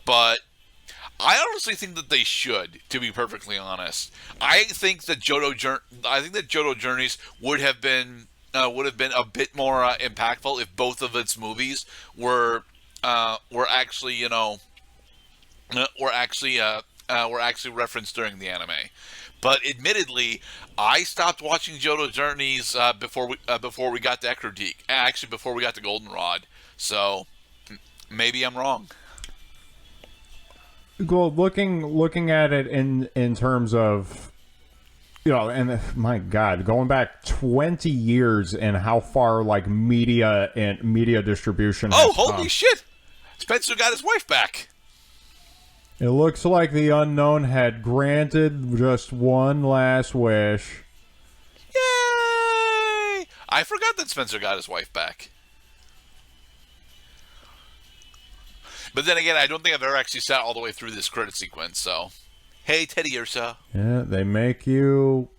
But I honestly think that they should, to be perfectly honest. I think that Johto Journeys would have been a bit more impactful if both of its movies were actually were actually referenced during the anime. But admittedly, I stopped watching Johto Journeys before we got to Ecruteak. Actually, before we got to Goldenrod. So maybe I'm wrong. Well, looking at it in terms of, and my God, going back 20 years and how far like media distribution. Oh, has holy come. shit! Spencer got his wife back. It looks like the unknown had granted just one last wish. Yay! I forgot that Spencer got his wife back. But then again, I don't think I've ever actually sat all the way through this credit sequence, so... Hey, Teddy Ursa. Yeah, they make you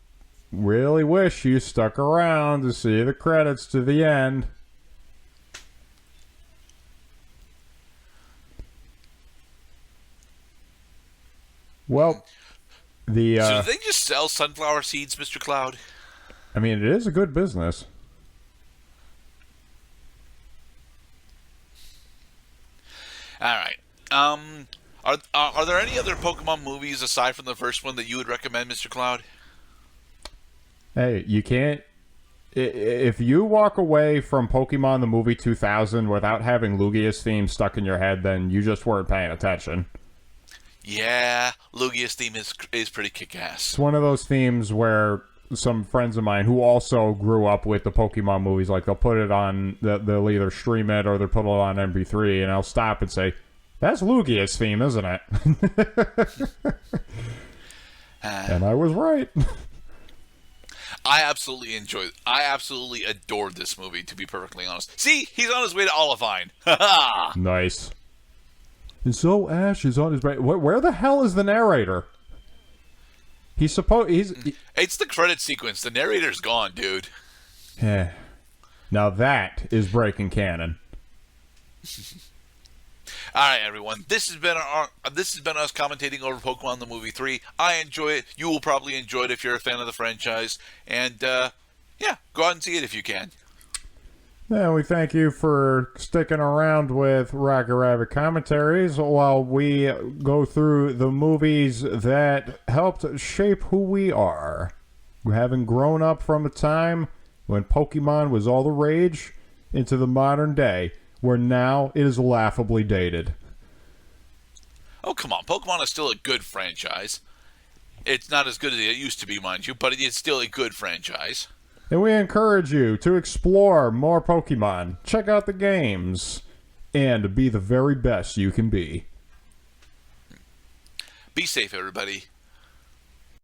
really wish you stuck around to see the credits to the end. Well, So do they just sell sunflower seeds, Mr. Cloud? I mean, it is a good business. All right. Are there any other Pokemon movies aside from the first one that you would recommend, Mr. Cloud? Hey, you can't... If you walk away from Pokemon the movie 2000 without having Lugia's theme stuck in your head, then you just weren't paying attention. Yeah, Lugia's theme is pretty kick-ass. It's one of those themes where some friends of mine who also grew up with the Pokemon movies, like they'll put it on, they'll either stream it or they'll put it on MP3, and I'll stop and say, "That's Lugia's theme, isn't it?" And I was right. I absolutely adored this movie, to be perfectly honest. See, he's on his way to Olivine. Nice. And so Ash is on his way. Where the hell is the narrator? It's the credit sequence. The narrator's gone, dude. Now that is breaking canon. All right, everyone. This has been us commentating over Pokemon the Movie 3. I enjoy it. You will probably enjoy it if you're a fan of the franchise. And yeah, go out and see it if you can. Yeah, we thank you for sticking around with Rocket Rabbit Commentaries while we go through the movies that helped shape who we are. Having grown up from a time when Pokemon was all the rage into the modern day, where now it is laughably dated. Oh, come on. Pokemon is still a good franchise. It's not as good as it used to be, mind you, but it is still a good franchise. And we encourage you to explore more Pokemon, check out the games, and be the very best you can be. Be safe, everybody.